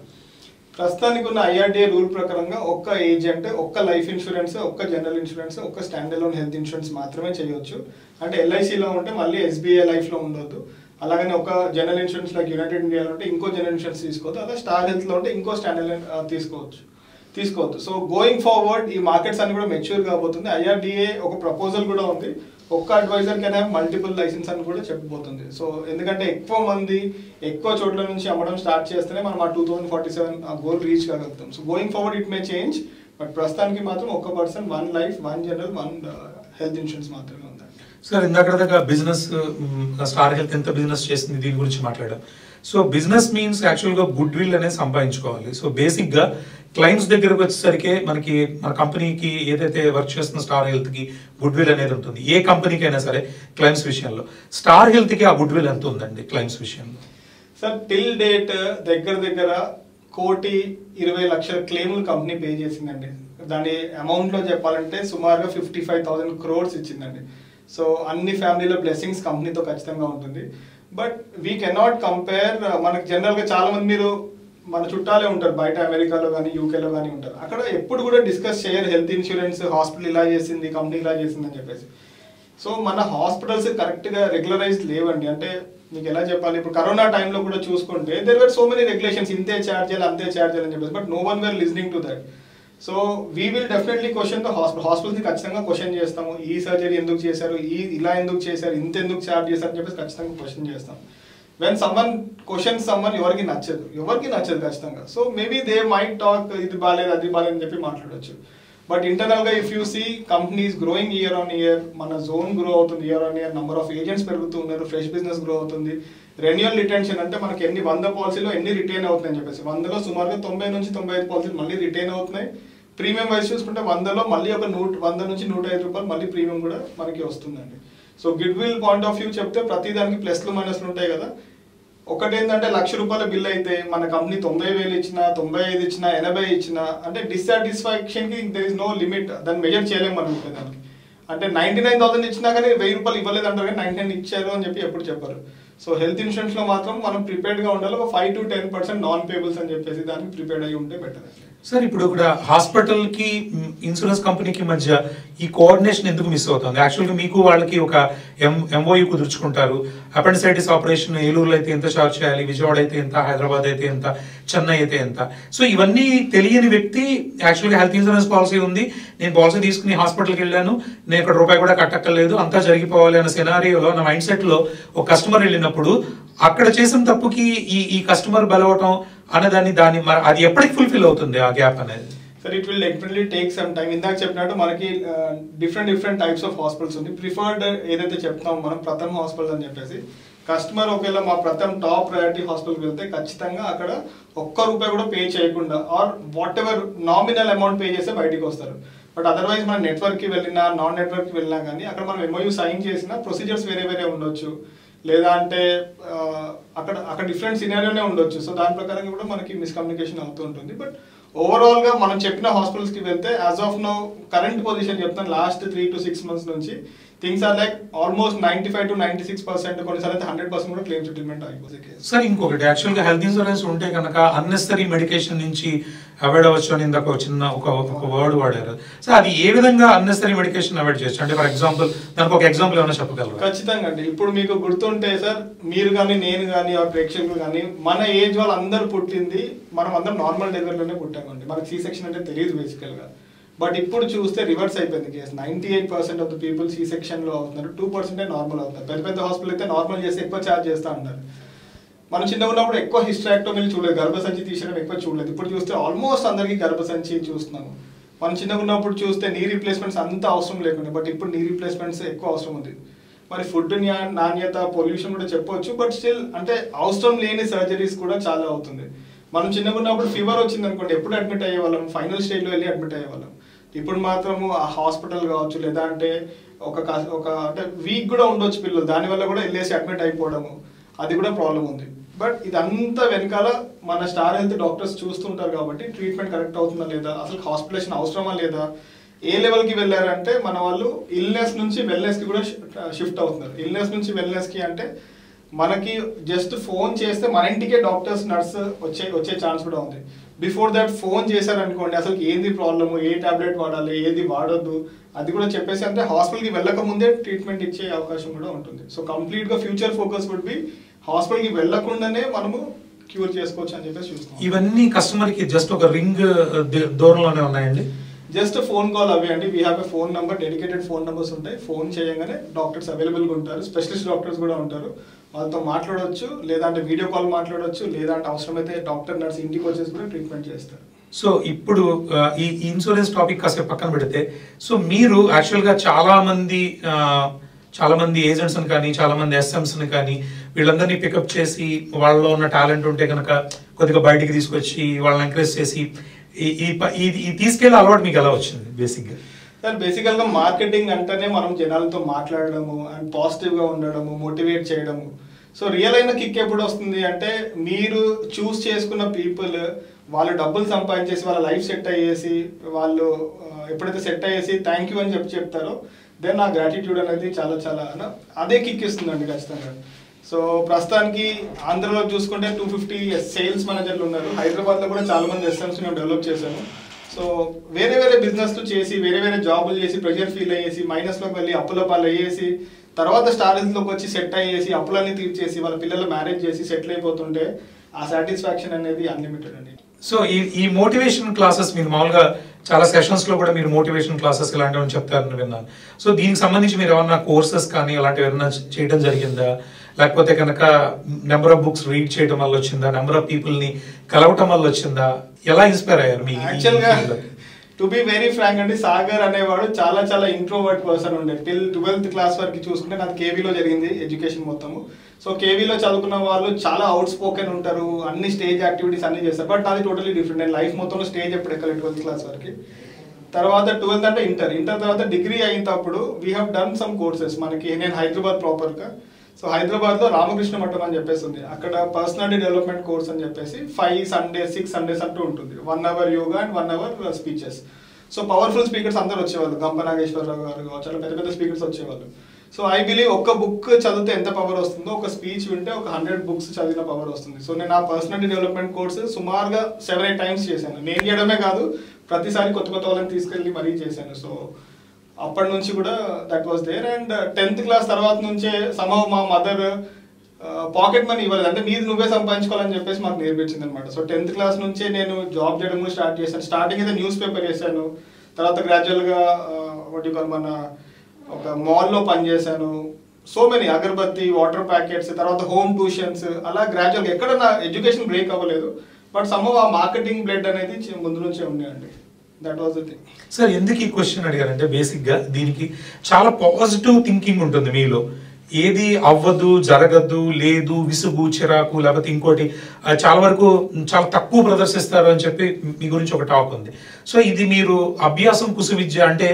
ప్రస్తుతానికి ఉన్న IRDA రూల్ ప్రకారంగా ఒక్క ఏజెంట్, ఒక్క లైఫ్ ఇన్సూరెన్స్, ఒక్క జనరల్ ఇన్సూరెన్స్, ఒక్క స్టాండ్ అలోన్ హెల్త్ ఇన్సూరెన్స్ మాత్రమే చేయొచ్చు. అంటే LICలో ఉంటే మళ్ళీ SBI లైఫ్లో ఉండొద్దు. అలాగనే ఒక జనరల్ ఇన్సూరెన్స్ లైక్ యునైటెడ్ ఇండియాలో ఉంటే ఇంకో జనరల్ ఇన్సూరెన్స్ తీసుకోవద్దు. అలా స్టార్ హెల్త్లో ఉంటే ఇంకో స్టాండ్ అలోన్ తీసుకోవద్దు. సో గోయింగ్ ఫార్వర్డ్ ఈ మార్కెట్స్ అన్ని కూడా మెచ్యూర్ కాబోతుంది. IRDA ఒక ప్రపోజల్ కూడా ఉంది. ఒక్క advisor can have multiple license అని కూడా చెప్పబోతుంది. సో ఎందుకంటే ఎక్కువ మంది ఎక్కువ చోట్ల నుంచి అమ్మడం స్టార్ట్ చేస్తేనే మనం ఆ 2047 ఆ గోల్ రీచ్ కాగలుగుతాం. So going forward it may change, but ప్రస్తుతానికి మాత్రం ఒక్క person 1 life 1 general 1 health insurance మాత్రమే ఉందండి. సార్ ఇందాక దాకా బిజినెస్ స్టార్ హెల్త్ ఎంత బిజినెస్ చేసింది దీని గురించి మాట్లాడాం. సో బిజినెస్ మీన్స్ యాక్చువల్గా గుడ్ విల్ అనేది సంపాదించుకోవాలి. సో బేసిక్గా క్లయింట్స్ దగ్గరకు వచ్చేసరికి మనకి మన కంపెనీకి ఏదైతే వర్క్ చేస్తున్న స్టార్ హెల్త్కి గుడ్ విల్ అనేది ఉంటుంది. ఏ కంపెనీకి అయినా సరే క్లయింట్స్ విషయంలో స్టార్ హెల్త్కి ఆ గుడ్ విల్ ఎంత ఉందండి క్లయింట్స్ విషయంలో? సార్ టిల్ డేట్ దగ్గర 1,20,00,000 క్లెయిములు కంపెనీ పే చేసిందండి. దాని అమౌంట్లో చెప్పాలంటే సుమారుగా 55,000 crores ఇచ్చిందండి. సో అన్ని ఫ్యామిలీలో బ్లెస్సింగ్స్ కంపెనీతో ఖచ్చితంగా ఉంటుంది. But we cannot compare. మనకు జనరల్గా చాలా మంది మీరు మన చుట్టాలే ఉంటారు, బయట అమెరికాలో కానీ యూకేలో కానీ ఉంటారు. అక్కడ ఎప్పుడు కూడా డిస్కస్ చేయరు హెల్త్ ఇన్సూరెన్స్, హాస్పిటల్ ఇలా చేసింది, కంపెనీ ఇలా చేసింది అని చెప్పేసి. సో మన హాస్పిటల్స్ కరెక్ట్గా రెగ్యులరైజ్ లేవండి. అంటే మీకు ఎలా చెప్పాలి, ఇప్పుడు కరోనా టైంలో కూడా చూసుకుంటే there were so many regulations, ఇంతే ఛార్జ్ చేయాలి అంతే ఛార్జ్ చేయాలి అని చెప్పేసి, but no one were listening to that. So we will definitely question the హాస్పిటల్స్ని ఖచ్చితంగా క్వశ్చన్ చేస్తాము. ఈ సర్జరీ ఎందుకు చేశారు, ఇలా ఎందుకు చేశారు, ఇంత ఎందుకు ఛార్జ్ చేశారు అని చెప్పేసి ఖచ్చితంగా క్వశ్చన్ చేస్తాం. వెన్ సమ్మన్ క్వశ్చన్ సమ్మన్ ఎవరికి నచ్చదు ఖచ్చితంగా. So maybe they might talk ఇది బాగాలేదు అది బాగాలేదు అని చెప్పి మాట్లాడవచ్చు. బట్ ఇంటర్నల్గా if you see companies growing year on year, మన జోన్ గ్రో అవుతుంది year on year, number of agents పెరుగుతున్నారు, ఫ్రెష్ బిజినెస్ గ్రో అవుతుంది. రెన్యువల్ రిటెన్షన్ అంటే మనకి 100 పాలసీలో ఎన్ని రిటైన్ అవుతున్నాయని చెప్పేసి 100లో సుమారుగా 90 నుంచి 95 పాలసీలు మళ్ళీ రిటైన్ అవుతున్నాయి. ప్రీమియం వైజ్ చూసుకుంటే 100లో మళ్ళీ ఒక 100 నుంచి 105 రూపాయలు మళ్ళీ ప్రీమియం కూడా మనకి వస్తుందండి. So good will point of view చెప్తే ప్రతి దానికి ప్లస్లు మైనస్లు ఉంటాయి కదా. ఒకటేంటంటే ₹1,00,000 బిల్ అయితే మన కంపెనీ 90,000 ఇచ్చినా 95 ఇచ్చినా 80 ఇచ్చినా అంటే డిస్సాటిస్ఫాక్షన్కి దెర్ ఇస్ నో లిమిట్. దాన్ని మెజర్ చేయలేము మనం దానికి. అంటే 99,000 ఇచ్చినా కానీ ₹1,000 ఇవ్వలేదు అంటారు, కానీ 99 ఇచ్చారు అని చెప్పి ఎప్పుడు చెప్పరు. సో హెల్త్ ఇన్సూరెన్స్లో మాత్రం మనం ప్రిపేర్డ్గా ఉండాలి. ఒక 5 to 10% నాన్ పేబుల్స్ అని చెప్పేసి దానికి ప్రిపేర్డ్ అయ్యి ఉంటే బెటర్. సార్ ఇప్పుడు ఇక్కడ హాస్పిటల్ కి ఇన్సూరెన్స్ కంపెనీకి మధ్య ఈ కోఆర్డినేషన్ ఎందుకు మిస్ అవుతుంది? యాక్చువల్గా మీకు వాళ్ళకి ఒక ఎంఓయూ కుదుర్చుకుంటారు. అపెండిసైటిస్ ఆపరేషన్ ఏలూరులో అయితే ఎంత చార్జ్ చేయాలి, విజయవాడ అయితే ఎంత, హైదరాబాద్ అయితే ఎంత, చెన్నై అయితే ఎంత. సో ఇవన్నీ తెలియని వ్యక్తి యాక్చువల్గా హెల్త్ ఇన్సూరెన్స్ పాలసీ ఉంది, నేను పాలసీ తీసుకుని హాస్పిటల్కి వెళ్ళాను, నేను ఇక్కడ రూపాయి కూడా కట్టక్కర్లేదు, అంతా జరిగిపోవాలి అనే సినారియోలో నా మైండ్ సెట్లో ఒక కస్టమర్ వెళ్ళినప్పుడు అక్కడ చేసిన తప్పుకి ఈ కస్టమర్ బలవటం అనేదాన్ని అది ఎప్పటికి ఫుల్ఫిల్ అవుతుంది ఆ గ్యాప్ అనేది? Sir it will definitely take some time. ఇందాక చెప్పినట్టు మనకి డిఫరెంట్ టైప్స్ ఆఫ్ హాస్పిటల్స్ ఉంది. ప్రిఫర్డ్ ఏదైతే చెప్తామో మనం ప్రథమ్ హాస్పిటల్ అని చెప్పేసి, కస్టమర్ ఒకవేళ మా ప్రథమ్ టాప్ ప్రయారిటీ హాస్పిటల్కి వెళ్తే ఖచ్చితంగా అక్కడ ₹1 కూడా పే చేయకుండా or whatever nominal amount pay చేస్తే బయటికి వస్తారు. బట్ అదర్వైజ్ మన నెట్వర్క్కి వెళ్ళినా నాన్ నెట్వర్క్కి వెళ్ళినా కానీ అక్కడ మనం ఎంఓయూ సైన్ చేసిన ప్రొసీజర్స్ వేరే ఉండొచ్చు, లేదా అంటే అక్కడ డిఫరెంట్ సినారియోనే ఉండొచ్చు. సో దాని ప్రకారంగా కూడా మనకి మిస్కమ్యూనికేషన్ అవుతూ ఉంటుంది. బట్ ఓవరాల్గా మనం చెప్పిన హాస్పిటల్స్కి వెళ్తే as of now current position చెప్తాను, లాస్ట్ 3 to 6 months నుంచి things are like almost 95 to 96%, కొన్నిసార్లు అయితే 100% కూడా క్లెయిమ్ సెటిల్మెంట్ అయిపోతుంది. సార్ ఇంకొకటి, యాక్చువల్గా హెల్త్ ఇన్సూరెన్స్ ఉంటే కనుక అన్నెసరీ మెడికేషన్ నుంచి అవాయిడ్ అవ్వచ్చు అని ఇందాక ఒక వర్డ్ వాడారు. సో అది ఏ విధంగా అన్నెసరీ మెడికేషన్ అవాయిడ్ చేయొచ్చు అంటే ఫర్ ఎగ్జాంపుల్ దానికి ఒక ఎగ్జాంపుల్ ఏమైనా చెప్పగలరు? ఖచ్చితంగా అండి. ఇప్పుడు మీకు గుర్తుంటే సార్, మీరు కానీ నేను కానీ ఆ ప్రేక్షకులు కానీ మన ఏజ్ వాళ్ళు అందరూ పుట్టింది మనం అందరం నార్మల్ డెలివరీలోనే పుట్టామండి. మనకి సి సెక్షన్ అంటే తెలియదు బేసికల్గా. బట్ ఇప్పుడు చూస్తే రివర్స్ అయిపోయింది case. 98% of the people see సెక్షన్లో అవుతున్నారు, 2% నార్మల్ అవుతున్నారు. పెద్ద హాస్పిటల్ అయితే నార్మల్ చేస్తే ఎక్కువ ఛార్జ్ చేస్తూ ఉంటారు. మనం చిన్నగా ఉన్నప్పుడు ఎక్కువ హిస్టరాక్టోమీలు చూడలేదు, గర్భసంచి తీసేయడం ఎక్కువ చూడలేదు. ఇప్పుడు చూస్తే ఆల్మోస్ట్ అందరికీ గర్భసంచి చూస్తున్నాము. మనం చిన్నగా ఉన్నప్పుడు చూస్తే నీ రీప్లేస్మెంట్స్ అంత అవసరం లేకుండా, బట్ ఇప్పుడు నీ రీప్లేస్మెంట్స్ ఎక్కువ అవసరం ఉంది. మరి ఫుడ్ నాణ్యత, పొల్యూషన్ కూడా చెప్పవచ్చు. బట్ స్టిల్ అంటే అవసరం లేని సర్జరీస్ కూడా చాలా అవుతుంది. మనం చిన్నగా ఉన్నప్పుడు ఫీవర్ వచ్చింది అనుకోండి, ఎప్పుడు అడ్మిట్ అయ్యేవాళ్ళం, ఫైనల్ స్టేజ్లో వెళ్ళి అడ్మిట్ అయ్యేవాళ్ళం. ఇప్పుడు మాత్రము ఆ హాస్పిటల్ కావచ్చు, లేదా అంటే ఒక అంటే వీక్ కూడా ఉండొచ్చు పిల్లలు, దానివల్ల కూడా వెళ్ళేసి అడ్మిట్ అయిపోవడము, అది కూడా ప్రాబ్లం ఉంది. బట్ ఇదంతా వెనకాల మన స్టార్ హెల్త్ డాక్టర్స్ చూస్తుంటారు కాబట్టి ట్రీట్మెంట్ కరెక్ట్ అవుతుందా లేదా, అసలు హాస్పిటలేషన్ అవసరమా లేదా, ఏ లెవెల్కి వెళ్ళారంటే మన వాళ్ళు ఇల్నెస్ నుంచి వెల్నెస్కి కూడా షిఫ్ట్ అవుతున్నారు. ఇల్నెస్ నుంచి వెల్నెస్కి అంటే మనకి జస్ట్ ఫోన్ చేస్తే మన ఇంటికే డాక్టర్స్ నర్స్ వచ్చే ఛాన్స్ కూడా ఉంది. బిఫోర్ దట్ ఫోన్ చేశారనుకోండి, అసలు ఏంది ప్రాబ్లము, ఏ టాబ్లెట్ వాడాలి, ఏది వాడొద్దు, అది కూడా చెప్పేసి అంటే హాస్పిటల్కి వెళ్ళక ముందే ట్రీట్మెంట్ ఇచ్చే అవకాశం కూడా ఉంటుంది. సో కంప్లీట్గా ఫ్యూచర్ ఫోకస్ వుడ్ బి హాస్పిటల్కి వెళ్ళకుండానే మనము క్యూర్ చేసుకోవచ్చు అని చెప్పేసి చూస్తాం. ఇవన్నీ కస్టమర్కి జస్ట్ ఒక రింగ్ దూరంలోనే ఉన్నాయండి. జస్ట్ ఫోన్ కాల్ అవి అండి. We have a phone number, dedicated phone numbers ఉంటాయి. ఫోన్ చేయగానే డాక్టర్స్ అవైలబుల్గా ఉంటారు, స్పెషలిస్ట్ డాక్టర్స్ కూడా ఉంటారు. వాళ్ళతో మాట్లాడవచ్చు, లేదంటే వీడియో కాల్ మాట్లాడవచ్చు, లేదంటే అవసరమైతే డాక్టర్ నర్స్ ఇంటికి వచ్చేసి కూడా ట్రీట్మెంట్ చేస్తారు. సో ఇప్పుడు ఈ ఇన్సూరెన్స్ టాపిక్ కాసేపు పక్కన పెడితే, సో మీరు యాక్చువల్గా చాలా మంది ఏజెంట్స్ కానీ చాలా మంది ఎస్ఎంస్ కానీ వీళ్ళందరినీ పికప్ చేసి వాళ్ళలో ఉన్న టాలెంట్ ఉంటే కనుక కొద్దిగా బయటికి తీసుకొచ్చి వాళ్ళని ఎంకరేజ్ చేసి ఈ తీసుకెళ్ళే అలవాటు మీకు ఎలా వచ్చింది బేసిక్గా? సార్ బేసికల్గా మార్కెటింగ్ అంటేనే మనం జనాలతో మాట్లాడడము అండ్ పాజిటివ్గా ఉండడము, మోటివేట్ చేయడము. సో రియల్ అయిన కిక్ ఎప్పుడు వస్తుంది అంటే మీరు చూస్ చేసుకున్న పీపుల్ వాళ్ళు డబ్బులు సంపాదించేసి వాళ్ళ లైఫ్ సెట్ అయ్యేసి వాళ్ళు ఎప్పుడైతే సెట్ అయ్యేసి థ్యాంక్ యూ అని చెప్తారో దెన్ ఆ గ్రాటిట్యూడ్ అనేది చాలా చాలా అదే కిక్ ఇస్తుందండి ఖచ్చితంగా. సో ప్రస్తుతానికి ఆంధ్రలో చూసుకుంటే 250 సేల్స్ మేనేజర్లు ఉన్నారు. హైదరాబాద్లో కూడా చాలా మంది ఎస్ఎంస్ మేము డెవలప్ చేశాము. సో వేరే వేరే బిజినెస్లు చేసి వేరే వేరే జాబులు చేసి ప్రెషర్ ఫీల్ అయ్యేసి మైనస్లోకి వెళ్ళి అప్పుల పాలు అయ్యేసి తర్వాత స్టార్స్లోకి వచ్చి సెట్ అయ్యేసి అప్పులన్నీ తీర్చేసి వాళ్ళ పిల్లలు మ్యారేజ్ చేసి సెటిల్ అయిపోతుంటే ఆ సాటిస్ఫాక్షన్ అనేది అన్లిమిటెడ్ అండి. సో ఈ మోటివేషన్ క్లాసెస్ మీరు మామూలుగా చాలా సెషన్స్ లో కూడా మీరు మోటివేషన్ క్లాసెస్ ఇలాంటివి చెప్తారని విన్నాను. సో దీనికి సంబంధించి మీరు ఏమన్నా కోర్సెస్ కానీ అలాంటివి ఏమన్నా చేయడం జరిగిందా? లేకపోతే కనుక నెంబర్ ఆఫ్ బుక్స్ రీడ్ చేయడం వల్ల వచ్చిందా? నెంబర్ ఆఫ్ పీపుల్ ని కలవటం వల్ల వచ్చిందా? ఎలా ఇన్స్పైర్ అయ్యారు? మీ యాక్చువల్గా టు బి వెరీ ఫ్రాంక్ అండి, సాగర్ అనేవాడు చాలా చాలా ఇంట్రోవర్ట్ పర్సన్ ఉండే. టిల్ 12th క్లాస్ వరకు చూసుకుంటే నాకు కేవీలో జరిగింది ఎడ్యుకేషన్ మొత్తము. సో కేవీలో చదువుకున్న వాళ్ళు చాలా అవుట్ స్పోకెన్ ఉంటారు, అన్ని స్టేజ్ యాక్టివిటీస్ అన్ని చేస్తారు. బట్ అది టోటలీ డిఫరెంట్. నేను లైఫ్ మొత్తంలో స్టేజ్ ఎప్పుడు ఎక్కలేదు 12th క్లాస్ వరకు. తర్వాత 12th అంటే ఇంటర్ తర్వాత డిగ్రీ అయినప్పుడు we have done some courses. మనకి నేను హైదరాబాద్ ప్రాపర్గా, సో హైదరాబాద్లో రామకృష్ణ మఠం అని చెప్పేసి ఉంది. అక్కడ పర్సనాలిటీ డెవలప్మెంట్ కోర్స్ అని చెప్పేసి 5 Sundays 6 Sundays అంటూ ఉంటుంది. 1 hour yoga and 1 hour speeches. So powerful speakers అందరు వచ్చేవాళ్ళు, గంప నాగేశ్వరరావు గారు చాలా పెద్ద పెద్ద స్పీకర్స్ వచ్చేవాళ్ళు. సో ఐ బిలీవ్ ఒక్క బుక్ చదివితే ఎంత పవర్ వస్తుందో ఒక స్పీచ్ వింటే ఒక 100 books చదివిన పవర్ వస్తుంది. సో నేను ఆ పర్సనాలిటీ డెవలప్మెంట్ కోర్స్ సుమారుగా 7-8 times చేశాను. నేను చేయడమే కాదు, ప్రతిసారి కొత్త కొత్త వాళ్ళని తీసుకెళ్ళి మరీ చేశాను. సో అప్పటి నుంచి కూడా that was there. And 10th class తర్వాత నుంచే సమ్హౌ మా మదర్ పాకెట్ మనీ ఇవ్వలేదు, అంటే నీది నువ్వే సంపాదించుకోవాలని చెప్పేసి మాకు నేర్పించింది అనమాట. సో 10th క్లాస్ నుంచే నేను జాబ్ చేయడం కూడా స్టార్ట్ చేశాను. స్టార్టింగ్ అయితే న్యూస్ పేపర్ చేశాను, తర్వాత గ్రాడ్యువల్గా మన ఒక మాల్లో పనిచేశాను. So many agarbatti, water packets, తర్వాత హోమ్ ట్యూషన్స్, అలా గ్రాడ్యువల్గా ఎక్కడ నా ఎడ్యుకేషన్ బ్రేక్ అవ్వలేదు. బట్ సమ్హౌ ఆ మార్కెటింగ్ బ్లడ్ అనేది ముందు నుంచే ఉన్నాయండి. That was the thing. Sir ఎందుకు ఈ క్వశ్చన్ అడిగారంటే బేసిక్గా దీనికి చాలా పాజిటివ్ థింకింగ్ ఉంటుంది మీలో. ఏది అవ్వదు, జరగదు, లేదు, విసుగు, చిరాకు, లేకపోతే ఇంకోటి చాలా వరకు చాలా తక్కువ ప్రదర్శిస్తారు అని చెప్పి మీ గురించి ఒక టాక్ ఉంది. సో ఇది మీరు అభ్యాసం కుసు విద్య అంటే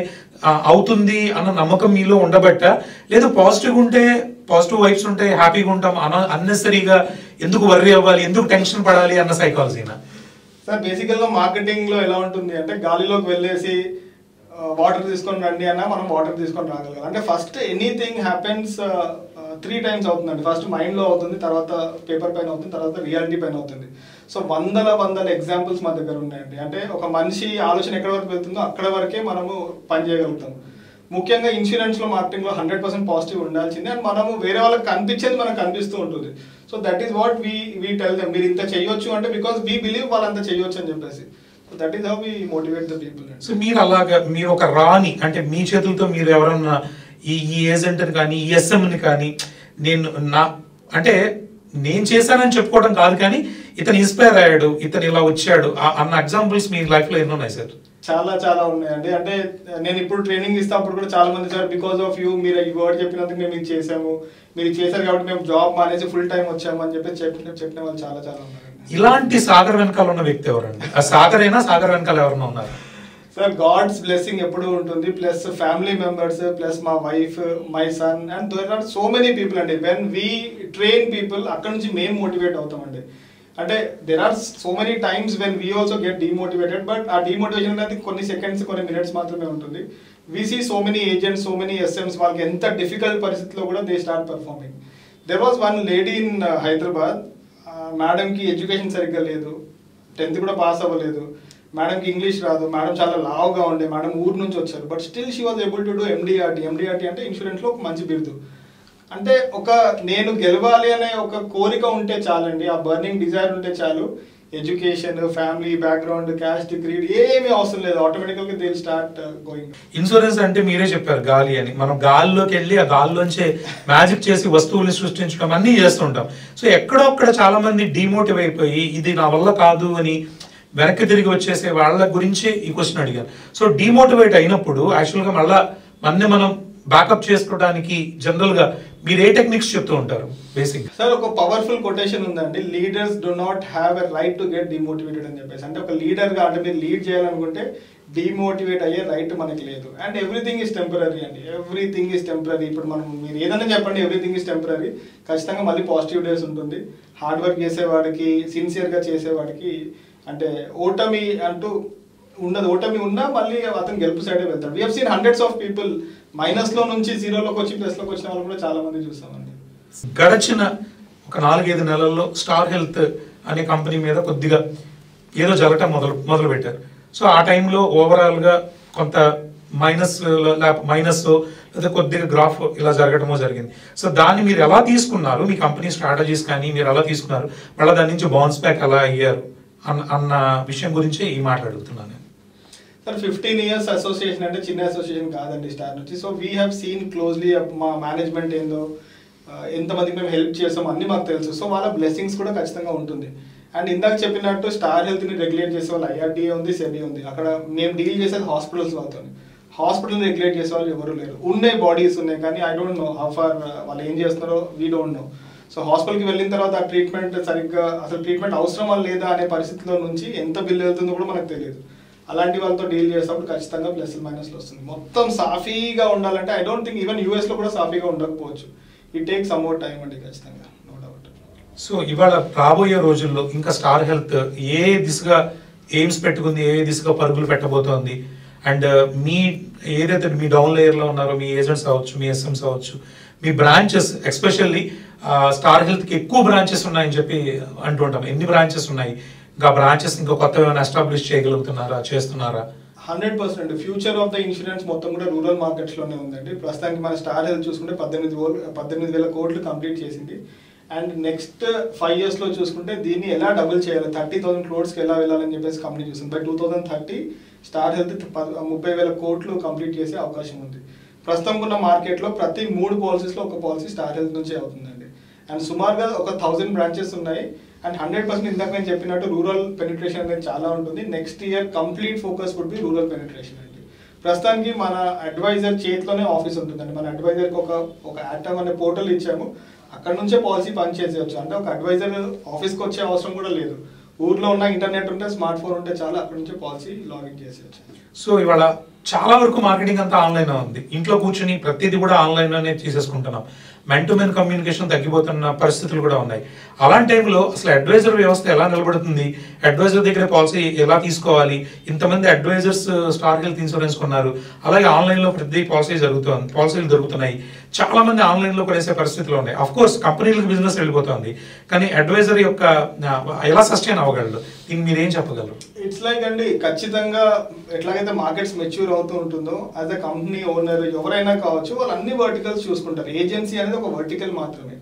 అవుతుంది అన్న నమ్మకం మీలో ఉండబట్ట, లేదు పాజిటివ్ ఉంటే పాజిటివ్ వైబ్స్ ఉంటే హ్యాపీగా ఉంటాం, అన్నెసరీగా ఎందుకు వర్రీ అవ్వాలి, ఎందుకు టెన్షన్ పడాలి అన్న సైకాలజీనా? సార్ బేసికల్గా మార్కెటింగ్లో ఎలా ఉంటుంది అంటే గాలిలోకి వెళ్ళేసి వాటర్ తీసుకొని రండి అన్న మనం వాటర్ తీసుకొని రాగలగాలి. అంటే ఫస్ట్ ఎనీథింగ్ హ్యాపెన్స్ 3 times అవుతుందండి. ఫస్ట్ మైండ్లో అవుతుంది, తర్వాత పేపర్ పైన అవుతుంది, తర్వాత రియాలిటీ పైన అవుతుంది. సో వందల ఎగ్జాంపుల్స్ మా దగ్గర ఉన్నాయండి. అంటే ఒక మనిషి ఆలోచన ఎక్కడ వరకు వెళ్తుందో అక్కడ వరకే మనము పని చేయగలుగుతాం. ముఖ్యంగా ఇన్సూరెన్స్లో మార్కెటింగ్లో 100% పాజిటివ్ ఉండాల్సిందే. అండ్ మనము వేరే వాళ్ళకి కనిపించేది మనకు కనిపిస్తూ ఉంటుంది. So that is what we tell them, మీరు ఇంత చేయొచ్చు అంటే బికాస్ వీ బిలీవ్ వాళ్ళంత చేయొచ్చు అని చెప్పేసి. So that is how we motivate the people. So మీరు అలాగా మీరు ఒక రాని అంటే మీ చేతులతో మీరు ఎవరన్నా ఈ ఏజెంట్ని కానీ ఈ ఎస్ఎంని కానీ అంటే నేను చేశానని చెప్పుకోవడం కాదు, కానీ ఇతను ఇన్స్పైర్ అయ్యాడు, ఇతను ఇలా వచ్చాడు అన్న ఎగ్జాంపుల్స్ మీ లైఫ్లో ఎన్నో ఉన్నాయి సార్? చాలా ఉన్నాయండి. అంటే నేను ఇప్పుడు ట్రైనింగ్ ఇస్తే అప్పుడు కూడా చాలా మంది సార్ బికాస్ ఆఫ్ యూ మీరు ఈ వర్డ్ చెప్పినందుకు మేము ఇది చేసాము, మీరు చేశారు కాబట్టి మేము జాబ్ మానేసి ఫుల్ టైం వచ్చాము అని చెప్పి చెప్పిన వాళ్ళు చాలా ఉన్నారు. ఇలాంటి సాగర్ వెనకాల ఉన్న వ్యక్తి ఎవరండి? ఆ సాగర్ అయినా సాగర్ వెనకాల ఎవరన్నా ఉన్నారు? సార్ గాడ్స్ బ్లెస్సింగ్ ఎప్పుడు ఉంటుంది, ప్లస్ ఫ్యామిలీ మెంబర్స్, ప్లస్ మా wife, my son, and there are so many people అండి. వెన్ వీ ట్రైన్ పీపుల్ అక్కడ నుంచి మేము మోటివేట్ అవుతామండి. అంటే there are so many times when we also get demotivated, but ఆ డిమోటివేషన్ అనేది కొన్ని సెకండ్స్ కొన్ని మినిట్స్ మాత్రమే ఉంటుంది. We see so many agents, so many SMs, వాళ్ళకి ఎంత డిఫికల్ట్ పరిస్థితిలో కూడా they start performing. There was one lady in Hyderabad, మేడంకి ఎడ్యుకేషన్ సరిగ్గా లేదు, 10th కూడా పాస్ అవ్వలేదు, మేడంకి ఇంగ్లీష్ రాదు, మేడం చాలా లావుగా ఉండే, మేడం ఊరు నుంచి వచ్చారు, but still she was able to do MDRT అంటే ఇన్సూరెన్స్లో ఒక మంచి బిరుదు. అంటే ఒక నేను గెలవాలి అనే ఒక కోరిక ఉంటే చాలండి, ఆ బర్నింగ్ డిజైర్ ఉంటే చాలు, education, family background, caste, creed ఏమీ అవసరం లేదు. ఆటోమేటికల్గా they will start going. Insurance అంటే మీరే చెప్పారు గాలి అని. మనం గాల్లోకి వెళ్ళి ఆ గాల్లోంచే మ్యాజిక్ చేసి వస్తువుల్ని సృష్టించడం అన్నీ చేస్తుంటాం. సో ఎక్కడో అక్కడ చాలా మంది డిమోటివ్ అయిపోయి ఇది నా వల్ల కాదు అని వెనక్కి తిరిగి వచ్చేసే వాళ్ళ గురించి ఈ క్వశ్చన్ అడిగాను. సో డిమోటివేట్ అయినప్పుడు యాక్చువల్గా మళ్ళీ మనం బ్యాకప్ చేసుకోవడానికి జనరల్ గా మీరు ఏ టెక్నిక్స్ చెప్తూ ఉంటారు బేసిక్? సార్ ఒక పవర్ఫుల్ కొటేషన్ ఉందండి, leaders do not have a right to get demotivated అని చెప్పేసి. అంటే ఒక లీడర్ గా అంటే మీరు లీడ్ చేయాలనుకుంటే డిమోటివేట్ అయ్యే రైట్ మనకి లేదు. అండ్ ఎవ్రీథింగ్ ఈస్ టెంపరీ అండి, ఎవ్రీథింగ్ ఈస్ టెంపరీ. ఇప్పుడు మీరు ఏదైనా చెప్పండి, ఎవ్రీథింగ్ ఈస్ టెంపరీ. ఖచ్చితంగా మళ్ళీ పాజిటివ్ డేస్ ఉంటుంది. హార్డ్ వర్క్ చేసేవాడికి, సిన్సియర్గా చేసేవాడికి అంటే ఓటమి అంటూ ఉండదు. ఓటమి ఉన్నా మళ్ళీ అతను గెలుపు సైడే వెళ్తాడు. We have seen hundreds of people minus లో నుంచి జీరోలోకి వచ్చి ప్లస్ లోకి వచ్చిన వాళ్ళు కూడా చాలా మంది చూస్తామండి. గడిచిన ఒక 4-5 నెలల్లో స్టార్ హెల్త్ అనే కంపెనీ మీద కొద్దిగా ఏదో జరగటం మొదలు పెట్టారు. సో ఆ టైంలో ఓవరాల్ గా కొంత మైనస్ లేదా కొద్దిగా గ్రాఫ్ ఇలా జరగటమో జరిగింది. సో దాన్ని మీరు ఎలా తీసుకున్నారు, మీ కంపెనీ స్ట్రాటజీస్ కానీ మీరు ఎలా తీసుకున్నారు, మళ్ళీ దాని నుంచి బౌన్స్ బ్యాక్ ఎలా అయ్యారు అన్న విషయం గురించి ఈ మాట్లాడుతున్నాను నేను. సార్ 15 years అసోసియేషన్ అంటే చిన్న అసోసియేషన్ కాదండి స్టార్ నుంచి. So we have seen closely మా మేనేజ్మెంట్ ఏందో, ఎంతమందికి మేము హెల్ప్ చేస్తాం అన్నీ మాకు తెలుసు. సో వాళ్ళ బ్లెస్సింగ్స్ కూడా ఖచ్చితంగా ఉంటుంది. అండ్ ఇందాక చెప్పినట్టు స్టార్ హెల్త్ని రెగ్యులేట్ చేసే వాళ్ళు ఐఆర్టీఏ ఉంది, సెబీ ఉంది. అక్కడ మేము డీల్ చేసేది హాస్పిటల్స్ వాళ్ళతో. హాస్పిటల్ని రెగ్యులేట్ చేసే వాళ్ళు ఎవరు లేరు. ఉన్నాయి, బాడీస్ ఉన్నాయి, కానీ I don't know how far వాళ్ళు ఏం చేస్తున్నారో వీ డోంట్ నో. సో హాస్పిటల్కి వెళ్ళిన తర్వాత ఆ ట్రీట్మెంట్ సరిగ్గా అసలు ట్రీట్మెంట్ అవసరమా లేదా అనే పరిస్థితిలో నుంచి ఎంత బిల్ వెళ్తుందో కూడా మనకు తెలియదు. అలాంటి వాళ్ళతో డీల్ చేసినప్పుడు ఖచ్చితంగా ప్లస్ మైనస్లు వస్తుంది. మొత్తం సాఫీగా ఉండాలంటే ఐ డోంట్ థింక్ ఈవెన్ యూఎస్లో కూడా సాఫీగా ఉండకపోవచ్చు. It take some more time అండి ఖచ్చితంగా, నో డౌట్. సో ఇవాళ రాబోయే రోజుల్లో ఇంకా స్టార్ హెల్త్ ఏ దిశగా ఎయిమ్స్ పెట్టుకుంది, ఏ దిశగా పరుగులు పెట్టబోతోంది, అండ్ మీ ఏదైతే మీ డౌన్ లేయర్లో ఉన్నారో మీ ఏజెంట్స్ అవ్వచ్చు, మీ ఎస్ఎంస్ అవ్వచ్చు, మీ బ్రాంచెస్ ఎస్పెషల్లీ స్టార్ హెల్త్కి ఎక్కువ బ్రాంచెస్ ఉన్నాయని చెప్పి అంటుంటాం. ఎన్ని బ్రాంచెస్ ఉన్నాయి? ఇంకా బ్రాంచెస్ ఇంకా కొత్త ఏమైనా ఎస్టాబ్లిష్ చేయగలుగుతున్నారా, చేస్తున్నారా? 100% ఫ్యూచర్ ఆఫ్ ద ఇన్సూరెన్స్ మొత్తం కూడా రూరల్ మార్కెట్స్లోనే ఉందండి. ప్రస్తుతానికి మన స్టార్ హెల్త్ చూసుకుంటే 18,000 కోట్లు కంప్లీట్ చేసింది. అండ్ నెక్స్ట్ 5 yearsలో చూసుకుంటే దీన్ని ఎలా డబుల్ చేయాలి, 30,000 crores ఎలా వెళ్ళాలని చెప్పేసి కంపెనీ చూస్తుంది. బై 2030 స్టార్ హెల్త్ 30,000 కోట్లు కంప్లీట్ చేసే అవకాశం ఉంది. ప్రస్తుతం ఉన్న మార్కెట్లో ప్రతి 3 పాలసీస్లో ఒక పాలసీ స్టార్ హెల్త్ నుంచే అవుతుందండి. అండ్ సుమారుగా ఒక 1000 బ్రాంచెస్ ఉన్నాయి. అండ్ 100% ఇందాక నేను చెప్పినట్టు రూరల్ పెనిట్రేషన్ అనేది చాలా ఉంటుంది. Next year complete focus would be rural penetration అండి. ప్రస్తుతానికి మన అడ్వైజర్ చేతిలోనే ఆఫీస్ ఉంటుందండి. మన అడ్వైజర్కి ఒక యాటమ్ అనే పోర్టల్ ఇచ్చాము, అక్కడ నుంచే పాలసీ పనిచేసేయచ్చు. అంటే ఒక అడ్వైజర్ ఆఫీస్కి వచ్చే అవసరం కూడా లేదు. ఊర్లో ఉన్న ఇంటర్నెట్ ఉంటే, స్మార్ట్ ఫోన్ ఉంటే చాలు, అక్కడ నుంచే పాలసీ లాగిన్ చేసేయచ్చు. సో ఇవాళ చాలా వరకు మార్కెటింగ్ అంతా ఆన్లైన్ ఉంది. ఇంట్లో కూర్చుని ప్రతిదీ కూడా ఆన్లైన్లోనే తీసేసుకుంటున్నాం. మెన్ టు మెన్ కమ్యూనికేషన్ తగ్గిపోతున్న పరిస్థితులు కూడా ఉన్నాయి. అలాంటి టైంలో అసలు అడ్వైజర్ వ్యవస్థ ఎలా నిలబడుతుంది? అడ్వైజర్ దగ్గర పాలసీ ఎలా తీసుకోవాలి? ఇంతమంది అడ్వైజర్స్ స్టార్ హెల్త్ ఇన్సూరెన్స్ కొన్నారు, అలాగే ఆన్లైన్లో ప్రతి పాలసీలు దొరుకుతున్నాయి. చాలా మంది ఆన్లైన్లో కొనేసే పరిస్థితులు ఉన్నాయి. అఫ్ కోర్స్ కంపెనీలకు బిజినెస్ వెళ్ళిపోతుంది, కానీ అడ్వైజర్ యొక్క ఎలా సస్టైన్ అవ్వగలరు? దీన్ని మీరు ఏం చెప్పగలరు? ఇట్స్ లైక్ అండి, ఖచ్చితంగా ఎట్లాగైతే మార్కెట్స్ మెచ్యూర్ అవుతూ ఉంటుందో యాజ్ అ కంపెనీ ఓనర్ ఎవరైనా కావచ్చు, వాళ్ళు అన్ని వర్టికల్స్ చూసుకుంటారు. ఏజెన్సీ అనేది ఒక వర్టికల్ మాత్రమే.